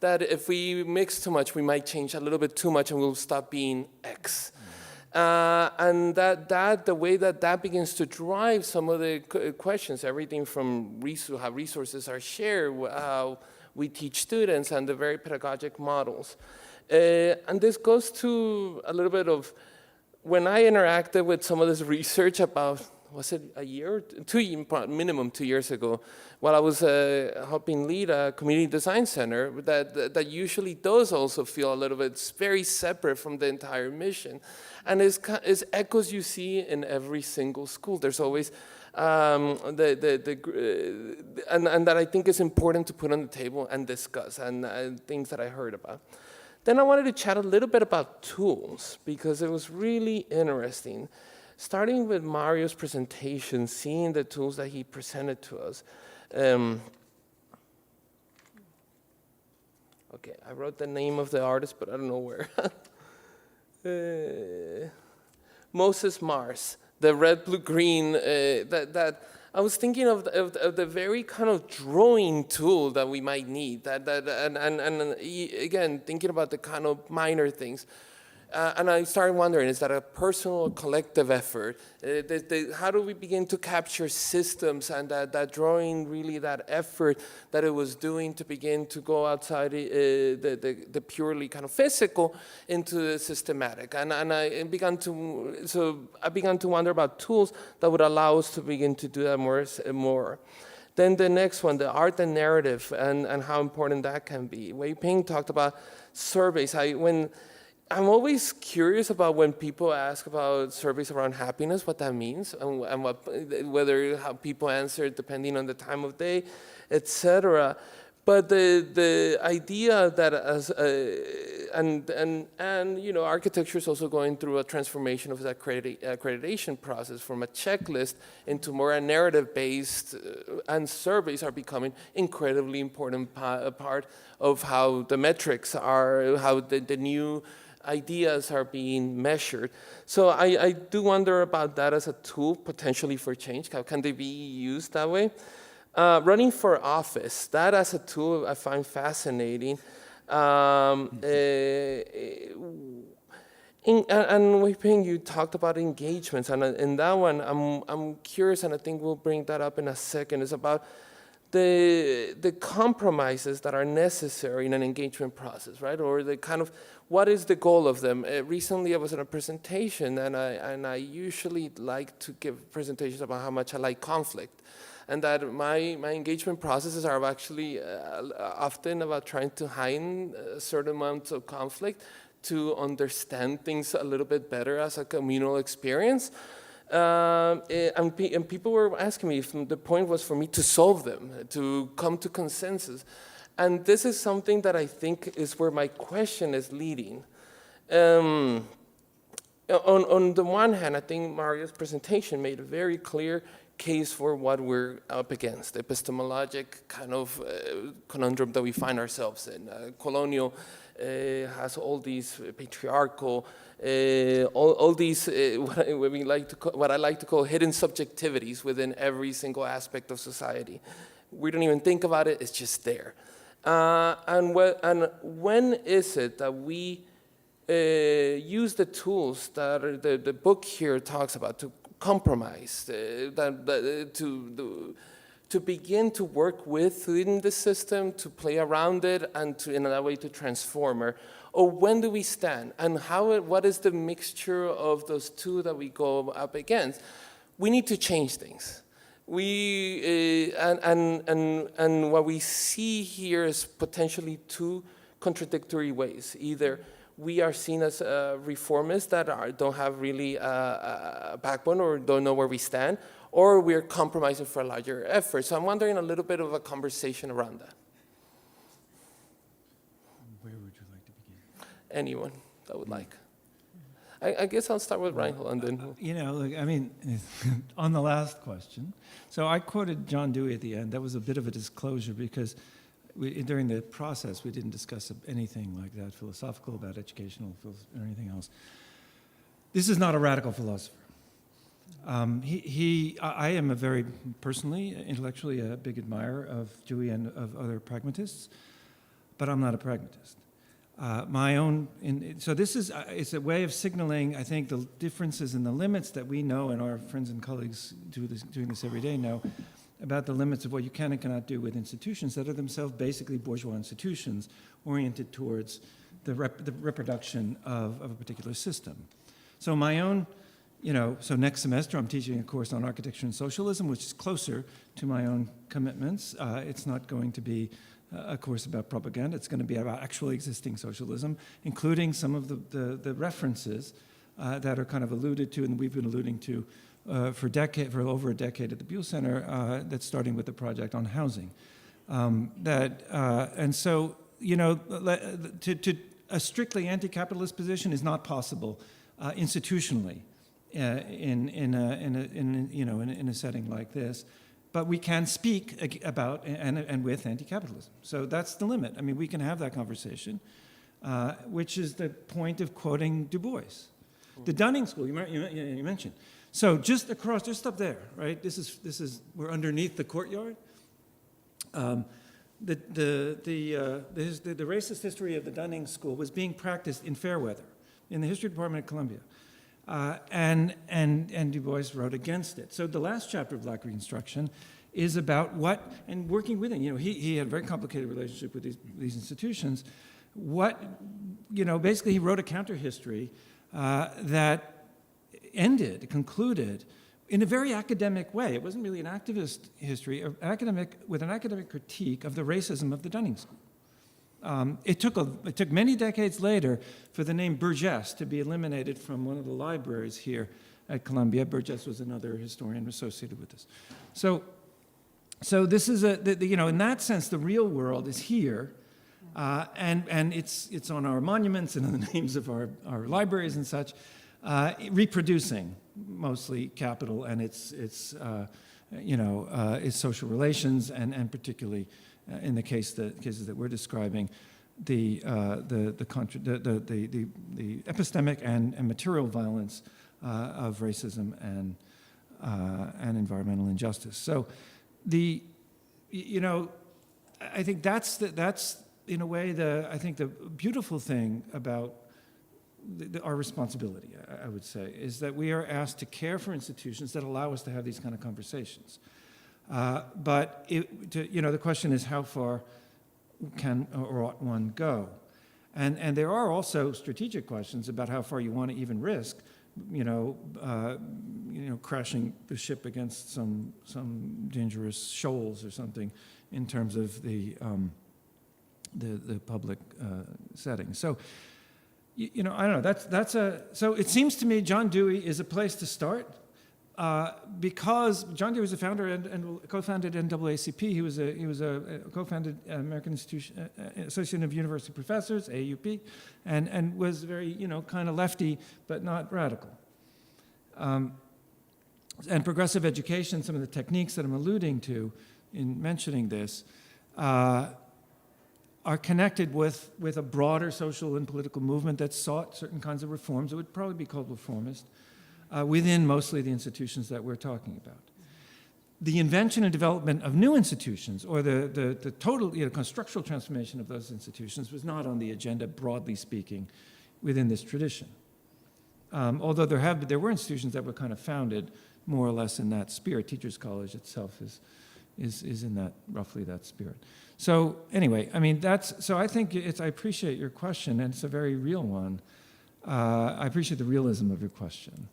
that if we mix too much, we might change a little bit too much and we'll stop being X. And the way that begins to drive some of the questions, everything from how resources are shared, how we teach students, and the very pedagogic models. And this goes to a little bit of, when I interacted with some of this research about, was it a year, minimum 2 years ago, while I was helping lead a community design center, that usually does also feel a little bit very separate from the entire mission. And it's echoes you see in every single school. There's always, and that I think is important to put on the table and discuss, and things that I heard about. Then I wanted to chat a little bit about tools, because it was really interesting. Starting with Mario's presentation, seeing the tools that he presented to us. Okay, I wrote the name of the artist, but I don't know where. Moses Mars, the red, blue, green, that I was thinking of the very kind of drawing tool that we might need, and again, thinking about the kind of minor things. And I started wondering, is that a personal or collective effort? How do we begin to capture systems, and that drawing really that effort that it was doing to begin to go outside the purely kind of physical into the systematic? And I began to wonder about tools that would allow us to begin to do that more. Then the next one, the art and narrative, and how important that can be. Weiping talked about surveys. I'm always curious about when people ask about surveys around happiness, what that means, and how people answer depending on the time of day, etc. But the idea that architecture is also going through a transformation of the accreditation process from a checklist into more a narrative-based, and surveys are becoming incredibly important part of how the metrics are, how the new ideas are being measured. So I do wonder about that as a tool potentially for change. How can they be used that way? Running for office, that as a tool I find fascinating. And Weiping, you talked about engagements, and in that one I'm curious, and I think we'll bring that up in a second, is about the compromises that are necessary in an engagement process, right? Or the kind of, what is the goal of them? Recently I was in a presentation, and I usually like to give presentations about how much I like conflict, and that my engagement processes are actually often about trying to heighten a certain amount of conflict to understand things a little bit better as a communal experience. And people were asking me if the point was for me to solve them, to come to consensus. And this is something that I think is where my question is leading. On the one hand, I think Mario's presentation made a very clear case for what we're up against, the epistemologic kind of conundrum that we find ourselves in. Colonial has all these patriarchal, all these what I like to call hidden subjectivities within every single aspect of society. We don't even think about it; it's just there. And when is it that we use the tools that the book here talks about to compromise, to begin to work within the system, to play around it, and to, in that way, to transform her? Or when do we stand? And what is the mixture of those two that we go up against? We need to change things. And what we see here is potentially two contradictory ways. Either we are seen as reformists that don't have really a backbone or don't know where we stand, or we're compromising for a larger effort. So I'm wondering a little bit of a conversation around that. Where would you like to begin? Anyone? I would like. I guess I'll start with Reinhold and then. You know, look, I mean, on the last question, so I quoted John Dewey at the end. That was a bit of a disclosure because during the process, we didn't discuss anything like that, philosophical, about educational, or anything else. This is not a radical philosopher. I am a very, personally, intellectually, a big admirer of Dewey and of other pragmatists, but I'm not a pragmatist. So this is, it's a way of signaling, I think, the differences and the limits that we know, and our friends and colleagues doing this every day know, about the limits of what you can and cannot do with institutions that are themselves basically bourgeois institutions oriented towards the reproduction of a particular system. So my own, so next semester I'm teaching a course on architecture and socialism, which is closer to my own commitments. It's not going to be a course about propaganda. It's going to be about actually existing socialism, including some of the references that are kind of alluded to and we've been alluding to for over a decade at the Buell Center, that's starting with the project on housing. And so, a strictly anti-capitalist position is not possible institutionally in a setting like this. But we can speak about and with anti-capitalism. So that's the limit. I mean, we can have that conversation, which is the point of quoting Du Bois. The Dunning School, you mentioned. So just up there, right? This is we're underneath the courtyard. The racist history of the Dunning School was being practiced in Fairweather, in the history department at Columbia. And Du Bois wrote against it. So the last chapter of Black Reconstruction is about and working with him. He had a very complicated relationship with these institutions. Basically he wrote a counter history that concluded in a very academic way. It wasn't really an activist history, with an academic critique of the racism of the Dunning School. It took many decades later for the name Burgess to be eliminated from one of the libraries here at Columbia. Burgess was another historian associated with this. So this is in that sense, the real world is here, and it's on our monuments and on the names of our libraries and such, reproducing mostly capital and its social relations and particularly. In the cases that we're describing, the epistemic and material violence of racism and environmental injustice. So, I think that's in a way the beautiful thing about our responsibility. I would say is that we are asked to care for institutions that allow us to have these kind of conversations. But the question is how far can or ought one go? And there are also strategic questions about how far you want to even risk, crashing the ship against some dangerous shoals or something in terms of the public setting. So, I don't know. So it seems to me John Dewey is a place to start. Because John Dewey was a founder and co-founded NAACP, he was a co-founded American Association of University Professors, AUP, and was very kind of lefty but not radical. And progressive education, some of the techniques that I'm alluding to in mentioning this, are connected with a broader social and political movement that sought certain kinds of reforms that would probably be called reformist. Within mostly the institutions that we're talking about. The invention and development of new institutions, or the total structural transformation of those institutions, was not on the agenda, broadly speaking, within this tradition. Although there were institutions that were kind of founded more or less in that spirit. Teachers College itself is in that, roughly that spirit. So anyway, I mean, so I think I appreciate your question, and it's a very real one. I appreciate the realism of your question.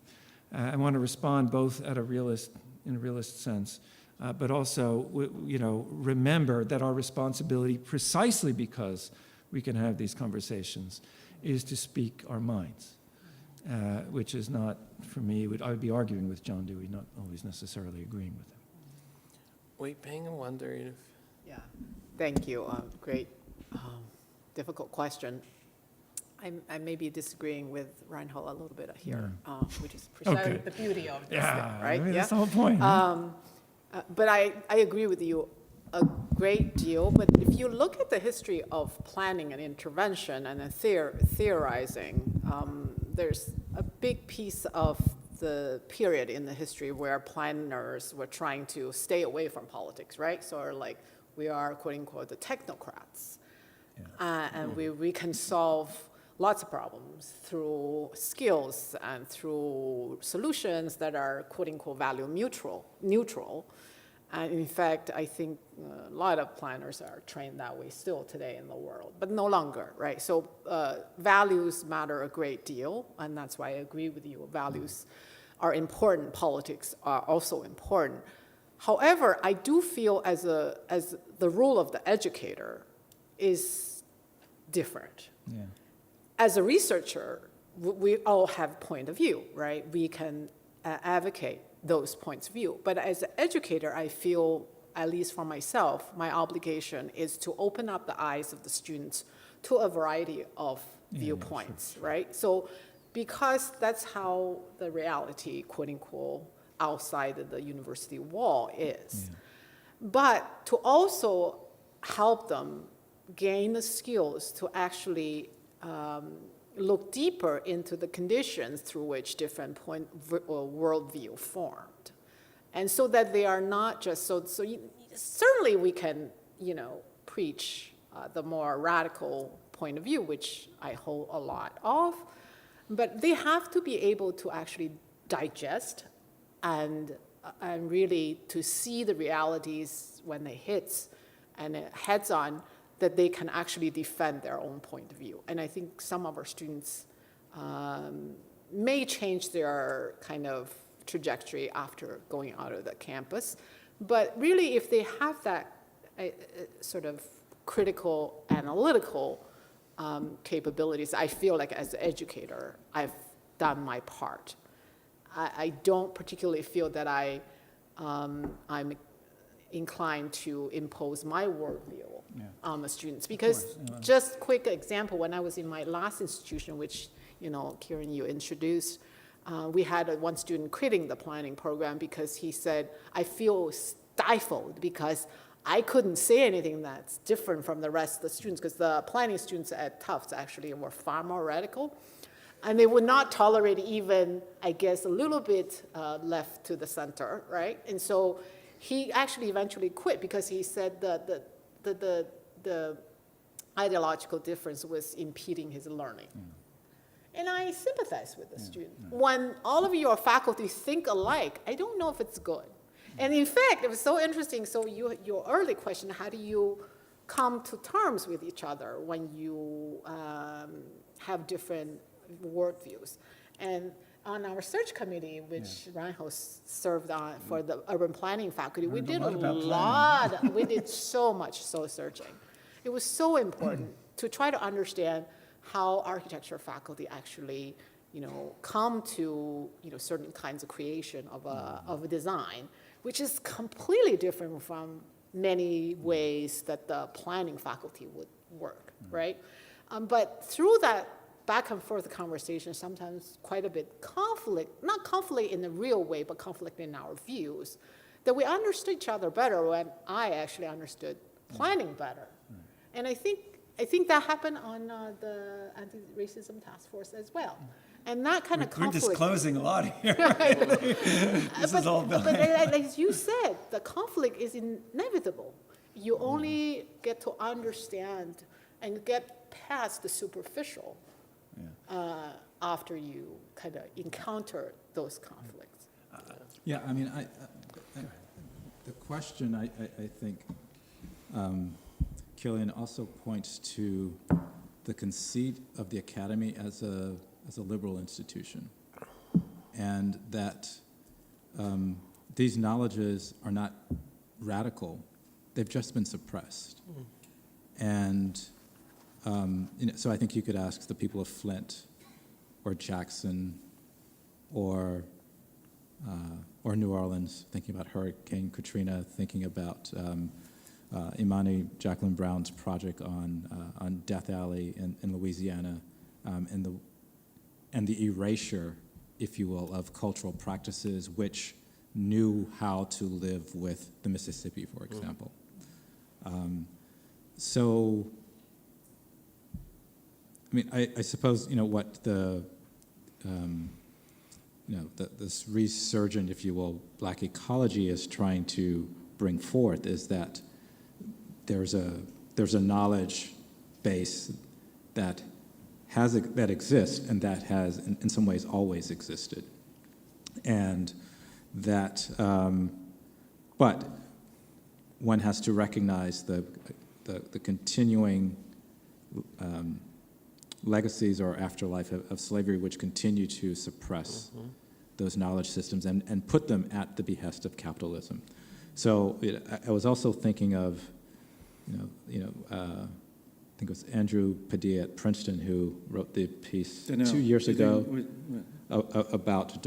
I want to respond both in a realist sense, but also, remember that our responsibility, precisely because we can have these conversations, is to speak our minds, which is not, for me, I would be arguing with John Dewey, not always necessarily agreeing with him. Weiping, I'm wondering if... Yeah, thank you. Great, difficult question. I may be disagreeing with Reinhold a little bit here, which is Okay. precisely the beauty of this Yeah, thing, right? I mean, that's the whole point. But I agree with you a great deal, but if you look at the history of planning and intervention and then theorizing, there's a big piece of the period in the history where planners were trying to stay away from politics, right? So like we are, quote unquote, the technocrats. And we can solve lots of problems through skills and through solutions that are, quote unquote, value neutral. And in fact, I think a lot of planners are trained that way still today in the world, but no longer, right? So values matter a great deal, and that's why I agree with you. Values are important. Politics are also important. However, I do feel as the role of the educator is different. Yeah. As a researcher, we all have point of view, right? We can advocate those points of view. But as an educator, I feel, at least for myself, my obligation is to open up the eyes of the students to a variety of viewpoints, right? So because that's how the reality, quote unquote, outside of the university wall is. But to also help them gain the skills to actually look deeper into the conditions through which different worldview formed. And so that they are not just, certainly we can, preach the more radical point of view, which I hold a lot of, but they have to be able to actually digest and really to see the realities when they hit and heads on, that they can actually defend their own point of view. And I think some of our students may change their kind of trajectory after going out of the campus. But really, if they have that sort of critical, analytical capabilities, I feel like as an educator, I've done my part. I don't particularly feel that I'm inclined to impose my worldview on the students. Because just quick example, when I was in my last institution, which, Kieran, you introduced, we had one student quitting the planning program because he said, I feel stifled because I couldn't say anything that's different from the rest of the students, because the planning students at Tufts actually were far more radical. And they would not tolerate even, I guess, a little bit left to the center, right? And so he actually eventually quit because he said that the ideological difference was impeding his learning. And I sympathize with the student. When all of your faculty think alike, I don't know if it's good. And in fact, it was so interesting. So your early question, how do you come to terms with each other when you have different worldviews? And on our search committee, which Reinhold served on for the urban planning faculty, we did we did so much soul searching. It was so important to try to understand how architecture faculty actually, come to, certain kinds of creation of a design, which is completely different from many ways that the planning faculty would work, right? But through that back and forth conversation, sometimes quite a bit conflict, not conflict in the real way, but conflict in our views, that we understood each other better when I actually understood planning better. And I think that happened on the anti-racism task force as well. And that kind of conflict. We're disclosing a lot here. This is all but as you said, the conflict is inevitable. You only get to understand and get past the superficial after you kind of encounter those conflicts. Yeah, I mean, the question, I think, Quilian also points to the conceit of the academy as a liberal institution, and that these knowledges are not radical; they've just been suppressed. And so I think you could ask the people of Flint, or Jackson, or New Orleans, thinking about Hurricane Katrina, thinking about Imani Jacqueline Brown's project on Death Alley in Louisiana, and the erasure, if you will, of cultural practices which knew how to live with the Mississippi, for example. So, I mean, I suppose, what this resurgent, if you will, Black ecology is trying to bring forth is that there's a knowledge base that exists and that has, in some ways, always existed, and that, but one has to recognize the continuing legacies or afterlife of slavery, which continue to suppress those knowledge systems and put them at the behest of capitalism. So I was also thinking of, I think it was Andrew Padilla at Princeton who wrote the piece 2 years ago about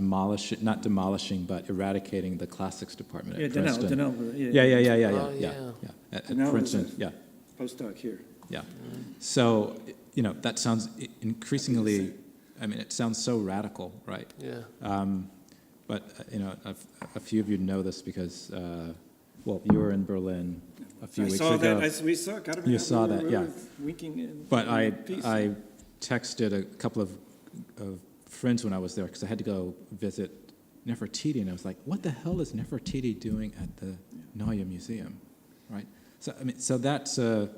not demolishing, but eradicating the classics department at Princeton. At Princeton, Postdoc here. Yeah. So, that sounds increasingly, it sounds so radical, right? Yeah. But, a few of you know this because, you were in Berlin a few weeks ago. We saw it. You saw that, yeah. Winking But I texted a couple of friends when I was there because I had to go visit Nefertiti, and I was like, what the hell is Nefertiti doing at the Neue Museum, right? So that's a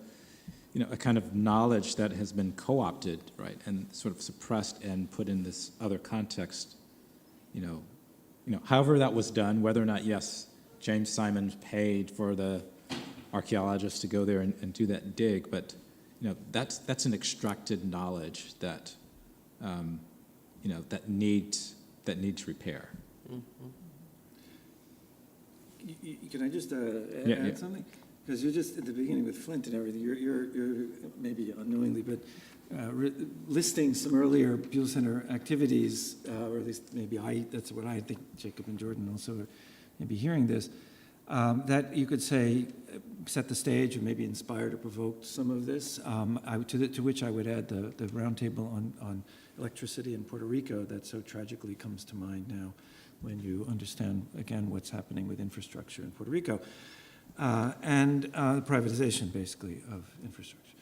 kind of knowledge that has been co-opted, right, and sort of suppressed and put in this other context, however that was done, whether or not, yes, James Simons paid for the archaeologists to go there and do that dig, but, that's an extracted knowledge that, that needs repair. Can I just add something? Because you're just at the beginning with Flint and everything. You're maybe unknowingly, but listing some earlier Buell Center activities, or at least maybe that's what I think. Jacob and Jordan also may be hearing this. That you could say set the stage or maybe inspired or provoked some of this. To which I would add the roundtable on electricity in Puerto Rico that so tragically comes to mind now when you understand, again, what's happening with infrastructure in Puerto Rico. And the privatization, basically, of infrastructure.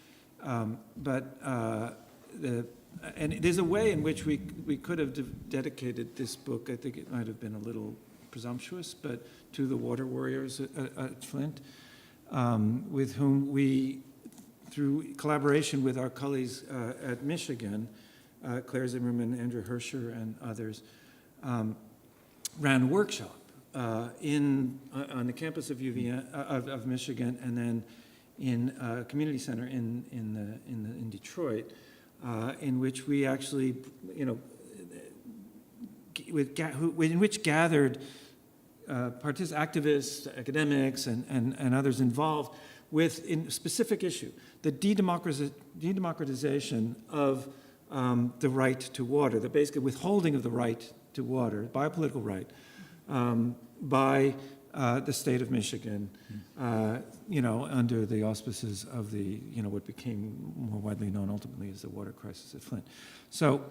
And there's a way in which we could have dedicated this book, I think it might have been a little presumptuous, but to the water warriors at Flint, with whom we, through collaboration with our colleagues at Michigan, Claire Zimmerman, Andrew Herscher, and others, ran a workshop on the campus of of Michigan, and then in a community center in Detroit, in which we actually, in which gathered activists, academics, and others involved with a specific issue, the democratization of the right to water, the basically withholding of the right to water, biopolitical right, by the state of Michigan, under the auspices of the, what became more widely known ultimately as the water crisis at Flint. So,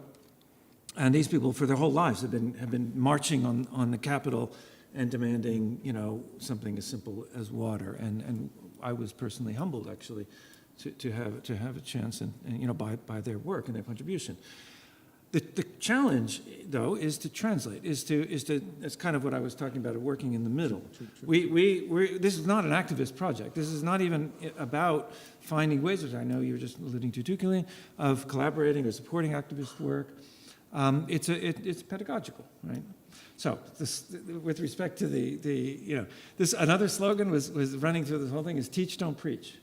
and these people for their whole lives have been marching on the Capitol and demanding, something as simple as water. And I was personally humbled, actually, to have a chance and by their work and their contribution. The challenge, though, is to translate. It's kind of what I was talking about, working in the middle. This is not an activist project. This is not even about finding ways, which I know you were just alluding to too, Quilian, of collaborating or supporting activist work. It's pedagogical, right? So, with respect to this another slogan was running through this whole thing is teach, don't preach,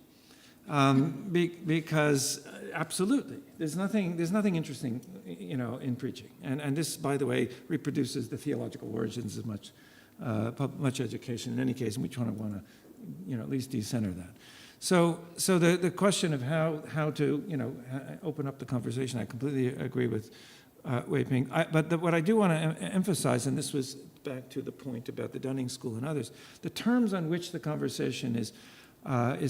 because absolutely there's nothing interesting, in preaching, and this, by the way, reproduces the theological origins of much education in any case, and we want to at least decenter that. So the question of how to open up the conversation, I completely agree with Weiping. But what I do want to emphasize, and this was back to the point about the Dunning School and others, the terms on which the conversation is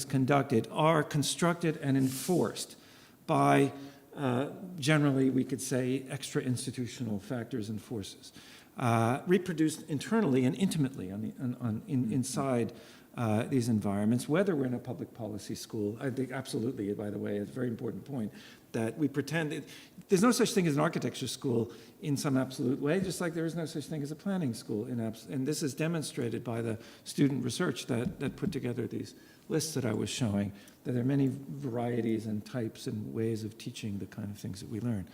conducted are constructed and enforced by generally we could say extra-institutional factors and forces, reproduced internally and intimately inside these environments, whether we're in a public policy school. I think absolutely, by the way, it's a very important point, that we pretend there's no such thing as an architecture school in some absolute way, just like there is no such thing as a planning school. And this is demonstrated by the student research that put together these lists that I was showing, that there are many varieties and types and ways of teaching the kind of things that we learn.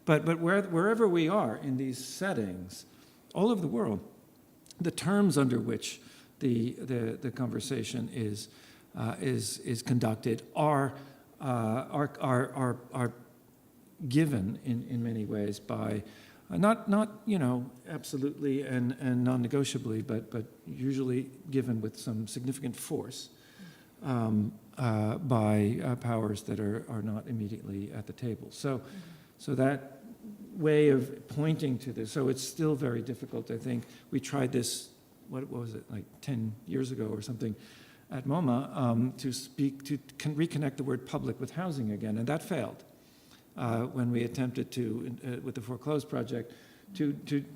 But wherever we are in these settings, all over the world, the terms under which the conversation is conducted are given in many ways by not absolutely and non-negotiably, but usually given with some significant force by powers that are not immediately at the table. So that way of pointing to this, so it's still very difficult. I think we tried this, what was it, like 10 years ago or something, at MoMA to reconnect the word public with housing again, and that failed when we attempted to, with the Foreclosed Project, to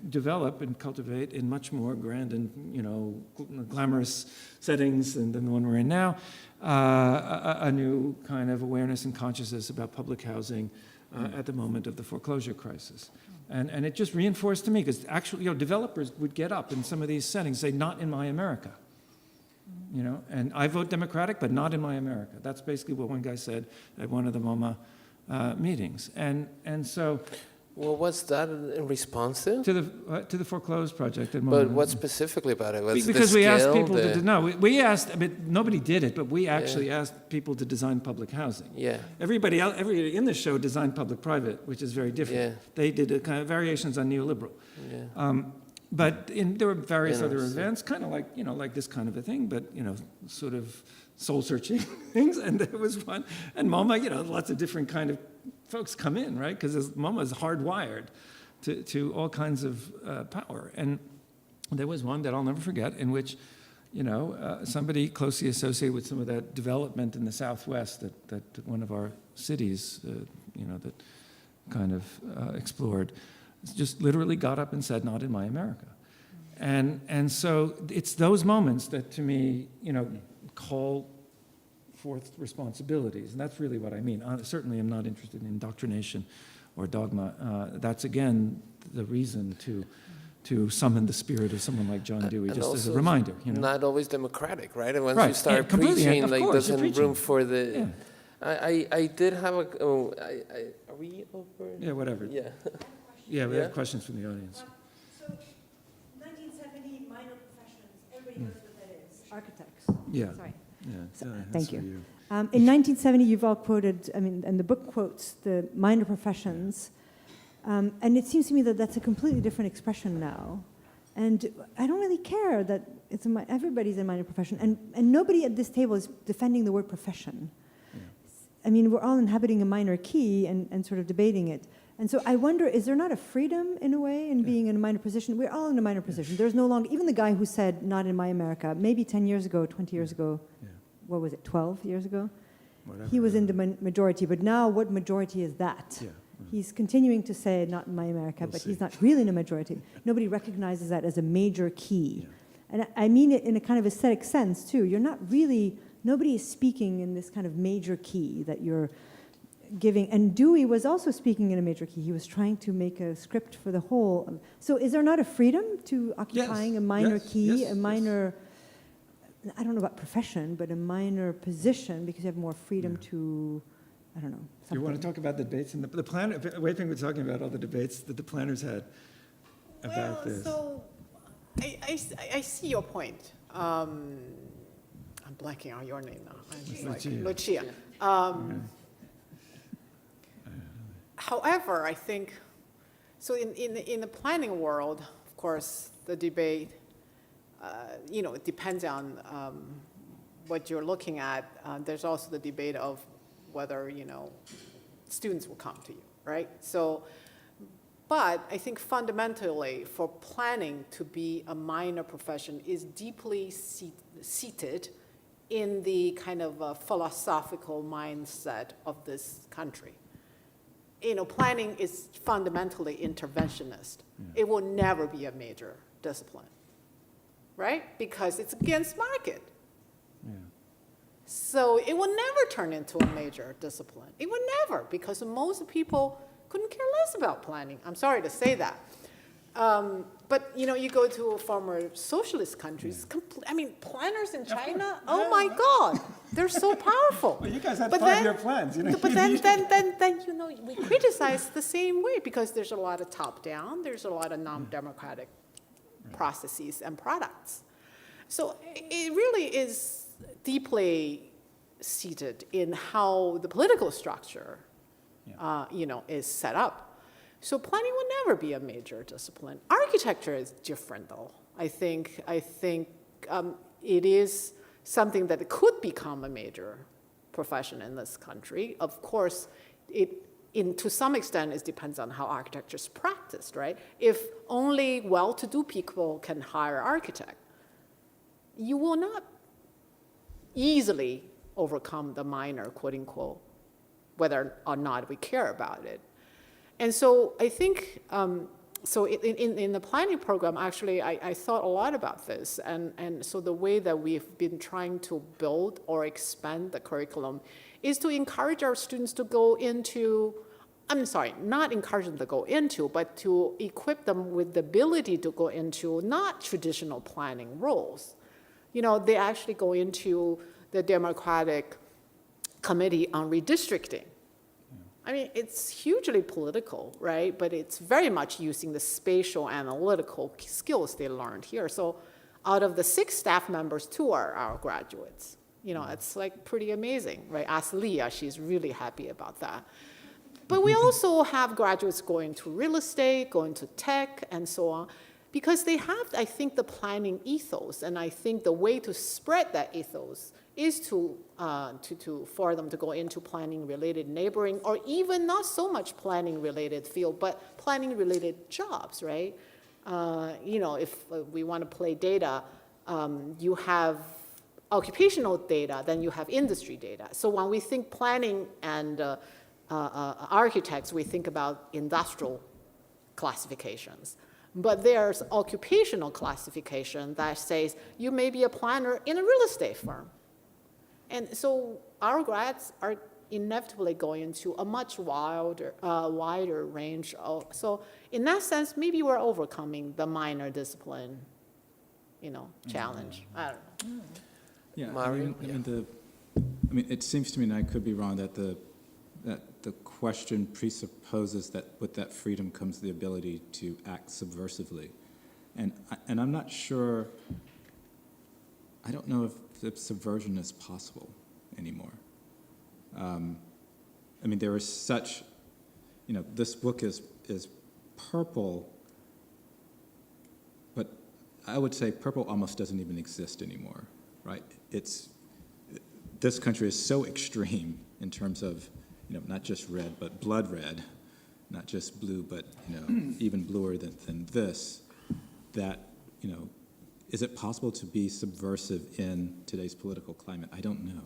develop and cultivate in much more grand and glamorous settings than the one we're in now, a new kind of awareness and consciousness about public housing at the moment of the foreclosure crisis. And it just reinforced to me, because actually, developers would get up in some of these settings and say, not in my America. And I vote Democratic, but not in my America. That's basically what one guy said at one of the MoMA meetings. And so... Well, what's that in response to? To the Foreclosed Project at MoMA. But what specifically about it? What's Because the we asked scale, people to... No, we asked... I mean, nobody did it, but we actually asked people to design public housing. Yeah. Everybody in the show designed public-private, which is very different. Yeah. They did a kind of variations on neoliberal. Yeah. But there were various other events, kind of like this kind of a thing, but, sort of soul-searching things. And there was one. And MoMA, lots of different kind of folks come in, right? Because MoMA is hardwired to all kinds of power. And there was one that I'll never forget in which, somebody closely associated with some of that development in the Southwest that one of our cities, that kind of explored, just literally got up and said, not in my America. And so it's those moments that, to me, call forth responsibilities. And that's really what I mean. I certainly am not interested in indoctrination or dogma. That's, again, the reason to summon the spirit of someone like John Dewey, just as a reminder. Not always democratic, right? And once Right. you start Completely, preaching, of like, course, there's you're room preaching. for the... Yeah. I did have a... are we over? Yeah, whatever. Yeah. Yeah, we Yeah. have questions from the audience. So, 1970, minor professions, everybody knows what that is. Architects. Yeah. Sorry. Yeah. Thank that's you. for you. In 1970, you've all quoted, and the book quotes the minor professions, and it seems to me that that's a completely different expression now. And I don't really care that everybody's a minor profession, and nobody at this table is defending the word profession. Yeah. I mean, we're all inhabiting a minor key and sort of debating it. And so I wonder, is there not a freedom, in a way, in being in a minor position? We're all in a minor position. There's no longer, even the guy who said, not in my America, maybe 10 years ago, 20 years ago, what was it, 12 years ago? Whatever. He was in the majority, but now what majority is that? Yeah. He's continuing to say, not in my America, but he's not really in a majority. Nobody recognizes that as a major key. And I mean it in a kind of aesthetic sense, too. You're not really, nobody is speaking in this kind of major key that you're giving. And Dewey was also speaking in a major key. He was trying to make a script for the whole. So is there not a freedom to occupying a minor key, a minor... I don't know about profession, but a minor position, because you have more freedom to, I don't know. Do you want to talk about the debates? And the planner, Weiping was talking about all the debates that the planners had about this. So I see your point. I'm blanking on your name now. I'm just Lucia. Lucia. However, I think, so in the planning world, of course, the debate, it depends on what you're looking at. There's also the debate of whether, students will come to you, right? So, but I think fundamentally for planning to be a minor profession is deeply seated in the kind of philosophical mindset of this country. planning is fundamentally interventionist. It will never be a major discipline, right? Because it's against market. So it will never turn into a major discipline. It will never, because most people couldn't care less about planning. I'm sorry to say that. But you go to former socialist countries, planners in China, oh my God, they're so powerful. Well, you guys had But 5-year plans, But then we criticize the same way, because there's a lot of top-down, there's a lot of non-democratic processes and products. So it really is deeply seated in how the political structure, is set up. So planning will never be a major discipline. Architecture is different, though. I think it is something that could become a major profession in this country. Of course, to some extent, it depends on how architecture is practiced, right? If only well-to-do people can hire architect, you will not easily overcome the minor, quote unquote, whether or not we care about it. And so I think, in the planning program, actually, I thought a lot about this. And so the way that we've been trying to build or expand the curriculum is to encourage our students to go into, not encourage them to go into, but to equip them with the ability to go into not traditional planning roles. They actually go into the Democratic Committee on Redistricting. It's hugely political, right? But it's very much using the spatial analytical skills they learned here. So out of the 6 staff members, 2 are our graduates. It's like pretty amazing, right? Ask Leah, she's really happy about that. But we also have graduates going to real estate, going to tech, and so on, because they have, I think, the planning ethos. And I think the way to spread that ethos is for them to go into planning-related neighboring, or even not so much planning-related field, but planning-related jobs, right? If we want to play data, you have occupational data, then you have industry data. So when we think planning and architects, we think about industrial classifications. But there's occupational classification that says you may be a planner in a real estate firm. And so our grads are inevitably going into a much wider range. So in that sense, maybe we're overcoming the minor discipline, challenge. I don't know. Yeah, Mario? it seems to me, and I could be wrong, that the question presupposes that with that freedom comes the ability to act subversively. And I'm not sure, I don't know if the subversion is possible anymore. There is such, this book is purple, but I would say purple almost doesn't even exist anymore, right? This country is so extreme in terms of, not just red, but blood red, not just blue, but, even bluer than this, that, is it possible to be subversive in today's political climate? I don't know.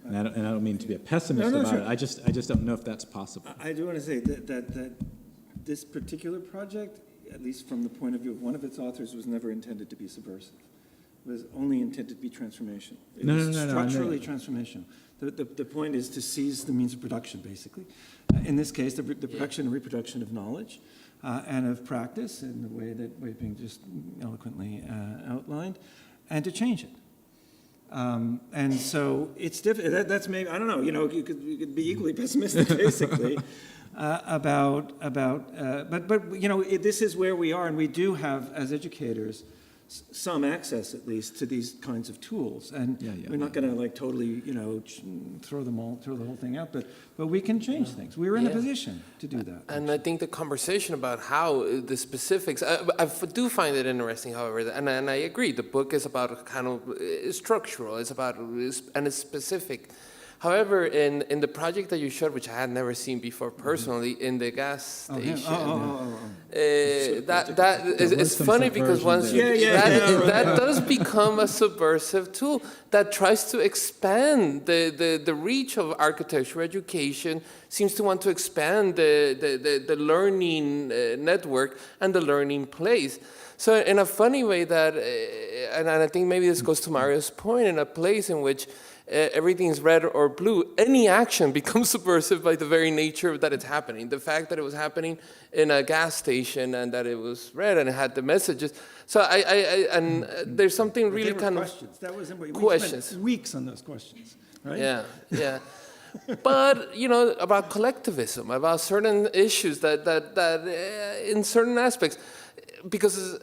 And I don't mean to be a pessimist about it. I just don't know if that's possible. I do want to say that this particular project, at least from the point of view of one of its authors, was never intended to be subversive. It was only intended to be transformational. It was structurally transformational. The point is to seize the means of production, basically. In this case, the production and reproduction of knowledge and of practice in the way that Weiping just eloquently outlined, and to change it. And so it's difficult. That's maybe, I don't know, you could be equally pessimistic, basically, but this is where we are, and we do have, as educators, some access, at least, to these kinds of tools. And we're not going to totally, throw the whole thing out, but we can change things. We're in a position to do that. And I think the conversation about how the specifics, I do find it interesting, however, and I agree, the book is about kind of structural, it's about, and it's specific. However, in the project that you showed, which I had never seen before personally, in the gas station, it's funny because once you that does become a subversive tool that tries to expand the reach of architecture education, seems to want to expand the learning network and the learning place. So in a funny way that, and I think maybe this goes to Mario's point, in a place in which everything is red or blue, any action becomes subversive by the very nature that it's happening. The fact that it was happening in a gas station and that it was red and it had the messages. So and there's something really kind of questions. That was important. questions. We spent weeks on those questions, right? Yeah. But, you know, about collectivism, about certain issues that in certain aspects, because,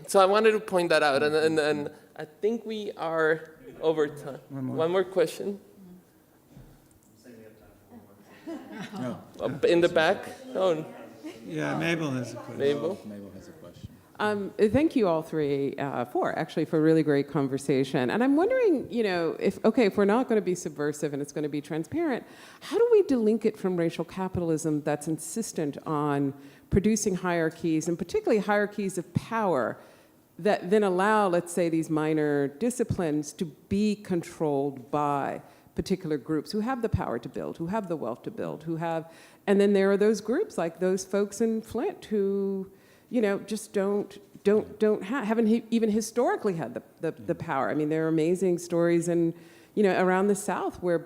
so I wanted to point that out. And I think we are over time. One more question. In the back? Oh. Yeah, Mabel has a question. Mabel has a question. Thank you all three, for a really great conversation. And I'm wondering, you know, if we're not going to be subversive and it's going to be transparent, how do we delink it from racial capitalism that's insistent on producing hierarchies, and particularly hierarchies of power, that then allow, let's say, these minor disciplines to be controlled by particular groups who have the power to build, who have the wealth to build, and then there are those groups like those folks in Flint who, you know, just haven't even historically had the power. I mean, there are amazing stories around the South where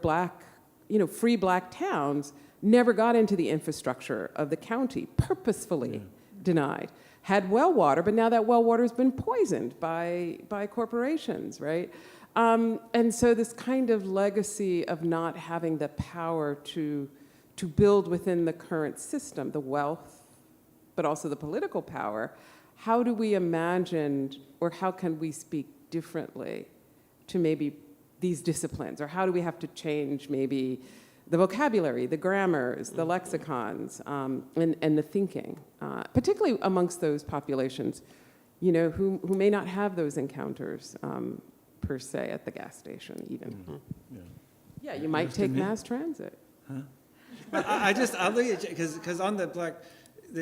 free black towns never got into the infrastructure of the county, purposefully denied. Had well water, but now that well water has been poisoned by corporations, right? And so this kind of legacy of not having the power to build within the current system, the wealth, but also the political power, how do we imagine, or how can we speak differently to maybe these disciplines? Or how do we have to change maybe the vocabulary, the grammars, the lexicons, and the thinking, particularly amongst those populations, you know, who may not have those encounters per se at the gas station even. Yeah, you might take mass transit. I'll look at, because on the black,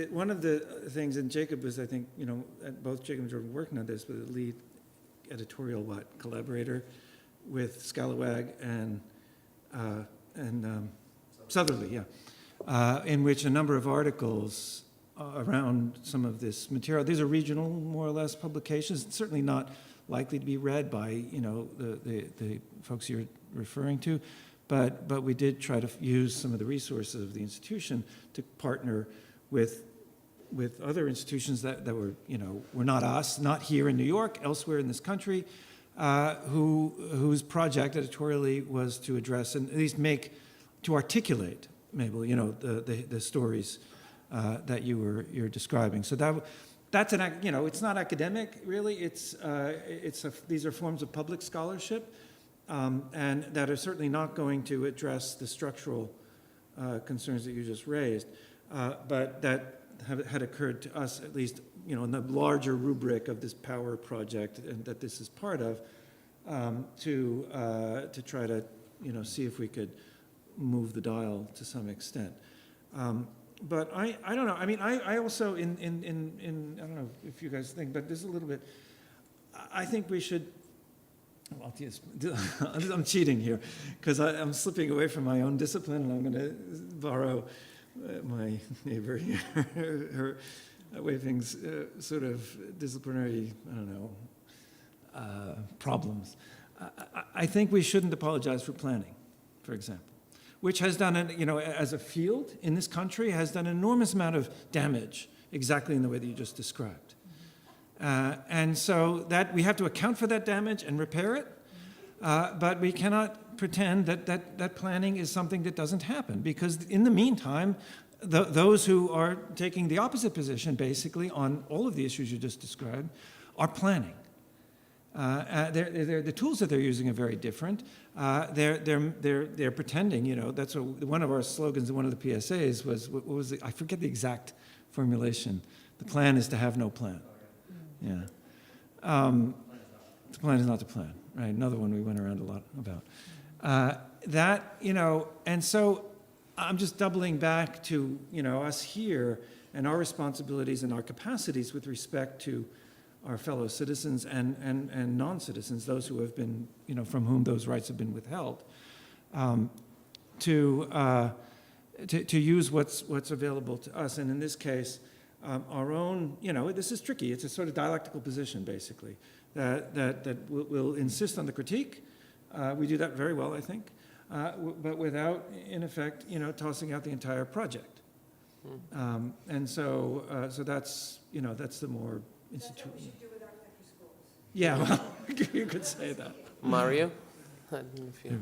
one of the things, and Jacob was, I think, you know, both Jacob and Jordan working on this, with the lead editorial collaborator with Scalawag and Southerly, in which a number of articles around some of this material. These are regional, more or less, publications. It's certainly not likely to be read by, you know, the folks you're referring to, but we did try to use some of the resources of the institution to partner with other institutions that were, you know, were not us, not here in New York, elsewhere in this country, whose project editorially was to address and at least to articulate, Mabel, you know, the stories that you're describing. So that's you know, it's not academic really. These are forms of public scholarship, and that are certainly not going to address the structural concerns that you just raised, but that had occurred to us, at least, you know, in the larger rubric of this power project, and that this is part of, to try to, you know, see if we could move the dial to some extent. But I don't know. I mean, I also in I don't know if you guys think, but there's a little bit. I think we should. Well, I'm cheating here because I'm slipping away from my own discipline, and I'm going to borrow my neighbor here, her Weiping's sort of disciplinary, I don't know, problems. I think we shouldn't apologize for planning, for example, which has done, you know, as a field in this country, has done an enormous amount of damage, exactly in the way that you just described. And so that we have to account for that damage and repair it, but we cannot pretend that planning is something that doesn't happen, because in the meantime, those who are taking the opposite position, basically, on all of the issues you just described, are planning. The tools that they're using are very different. They're pretending, you know, that's one of our slogans in one of the PSAs was, what was it? I forget the exact formulation. The plan is to have no plan. Yeah. The plan is not to plan, right? Another one we went around a lot about. that, and so I'm just doubling back to, us here and our responsibilities and our capacities with respect to our fellow citizens and non-citizens, those who have been, from whom those rights have been withheld, to use what's available to us. And in this case, our own, this is tricky. It's a sort of dialectical position, basically, that will insist on the critique. We do that very well, I think, but without, in effect, tossing out the entire project. And so that's, that's the more institutional. That's what we should do with architecture schools. Yeah, well, you could say that. Mario? I don't know if you...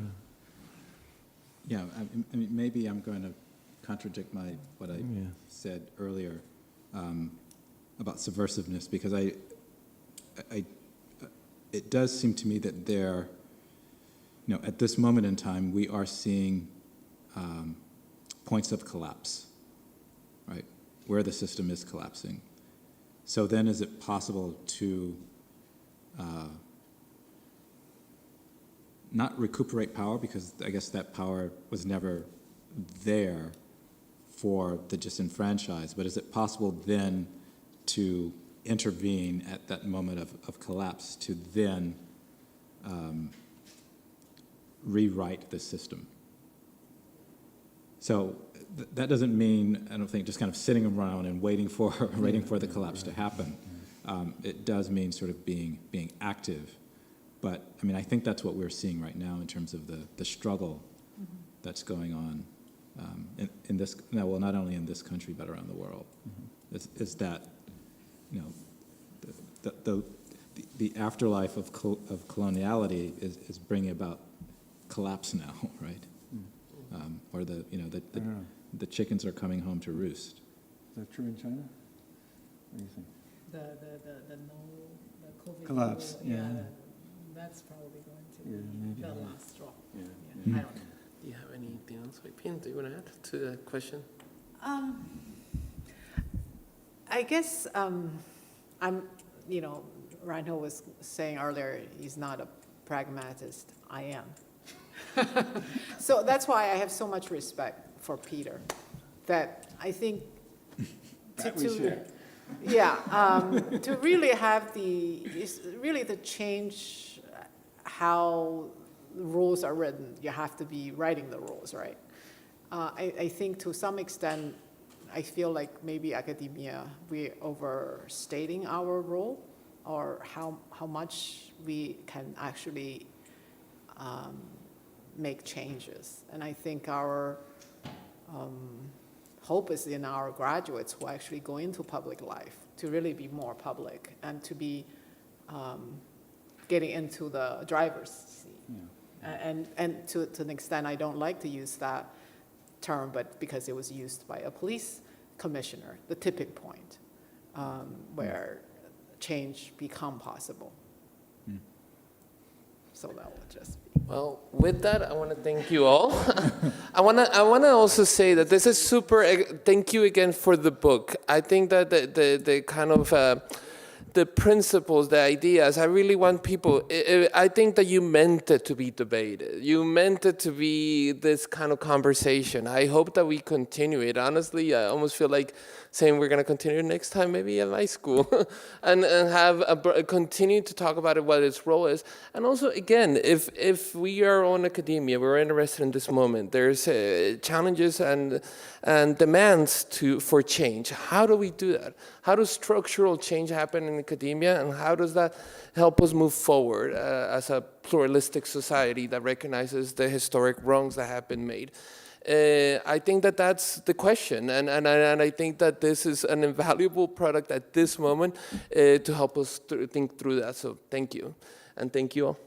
Yeah, I mean, maybe I'm going to contradict what I said earlier about subversiveness, because it does seem to me that there, at this moment in time, we are seeing points of collapse, right, where the system is collapsing. So then is it possible to not recuperate power, because I guess that power was never there for the disenfranchised, but is it possible then to intervene at that moment of collapse to then rewrite the system? So that doesn't mean, I don't think, just kind of sitting around and waiting for the collapse to happen. It does mean sort of being active. But I mean, I think that's what we're seeing right now in terms of the struggle that's going on in this, well, not only in this country, but around the world. Is that, the afterlife of coloniality is bringing about collapse now, right? Or the chickens are coming home to roost. Is that true in China? What do you think? The COVID collapse, that's probably going to be the last straw. Yeah. I don't know. Do you have anything else, Weiping, do you want to add to the question? I guess Reinhold was saying earlier he's not a pragmatist. I am. So that's why I have so much respect for Peter, that I think to really have to change how the rules are written, you have to be writing the rules, right? I think to some extent, I feel like maybe academia, we're overstating our role, or how much we can actually make changes. And I think our hope is in our graduates who actually go into public life to really be more public and to be getting into the driver's seat. And to an extent, I don't like to use that term, but because it was used by a police commissioner, the tipping point where change become possible. So that would just be. Well, with that, I want to thank you all. I want to also say that this is super. Thank you again for the book. I think that the kind of the principles, the ideas, I really want people, I think that you meant it to be debated. You meant it to be this kind of conversation. I hope that we continue it. Honestly, I almost feel like saying we're going to continue next time, maybe at my school, and have continue to talk about it, what its role is. And also, again, if we are on academia, we're interested in this moment, there's challenges and demands for change. How do we do that? How does structural change happen in academia, and how does that help us move forward as a pluralistic society that recognizes the historic wrongs that have been made? I think that that's the question, and I think that this is an invaluable product at this moment to help us think through that. So thank you, and thank you all.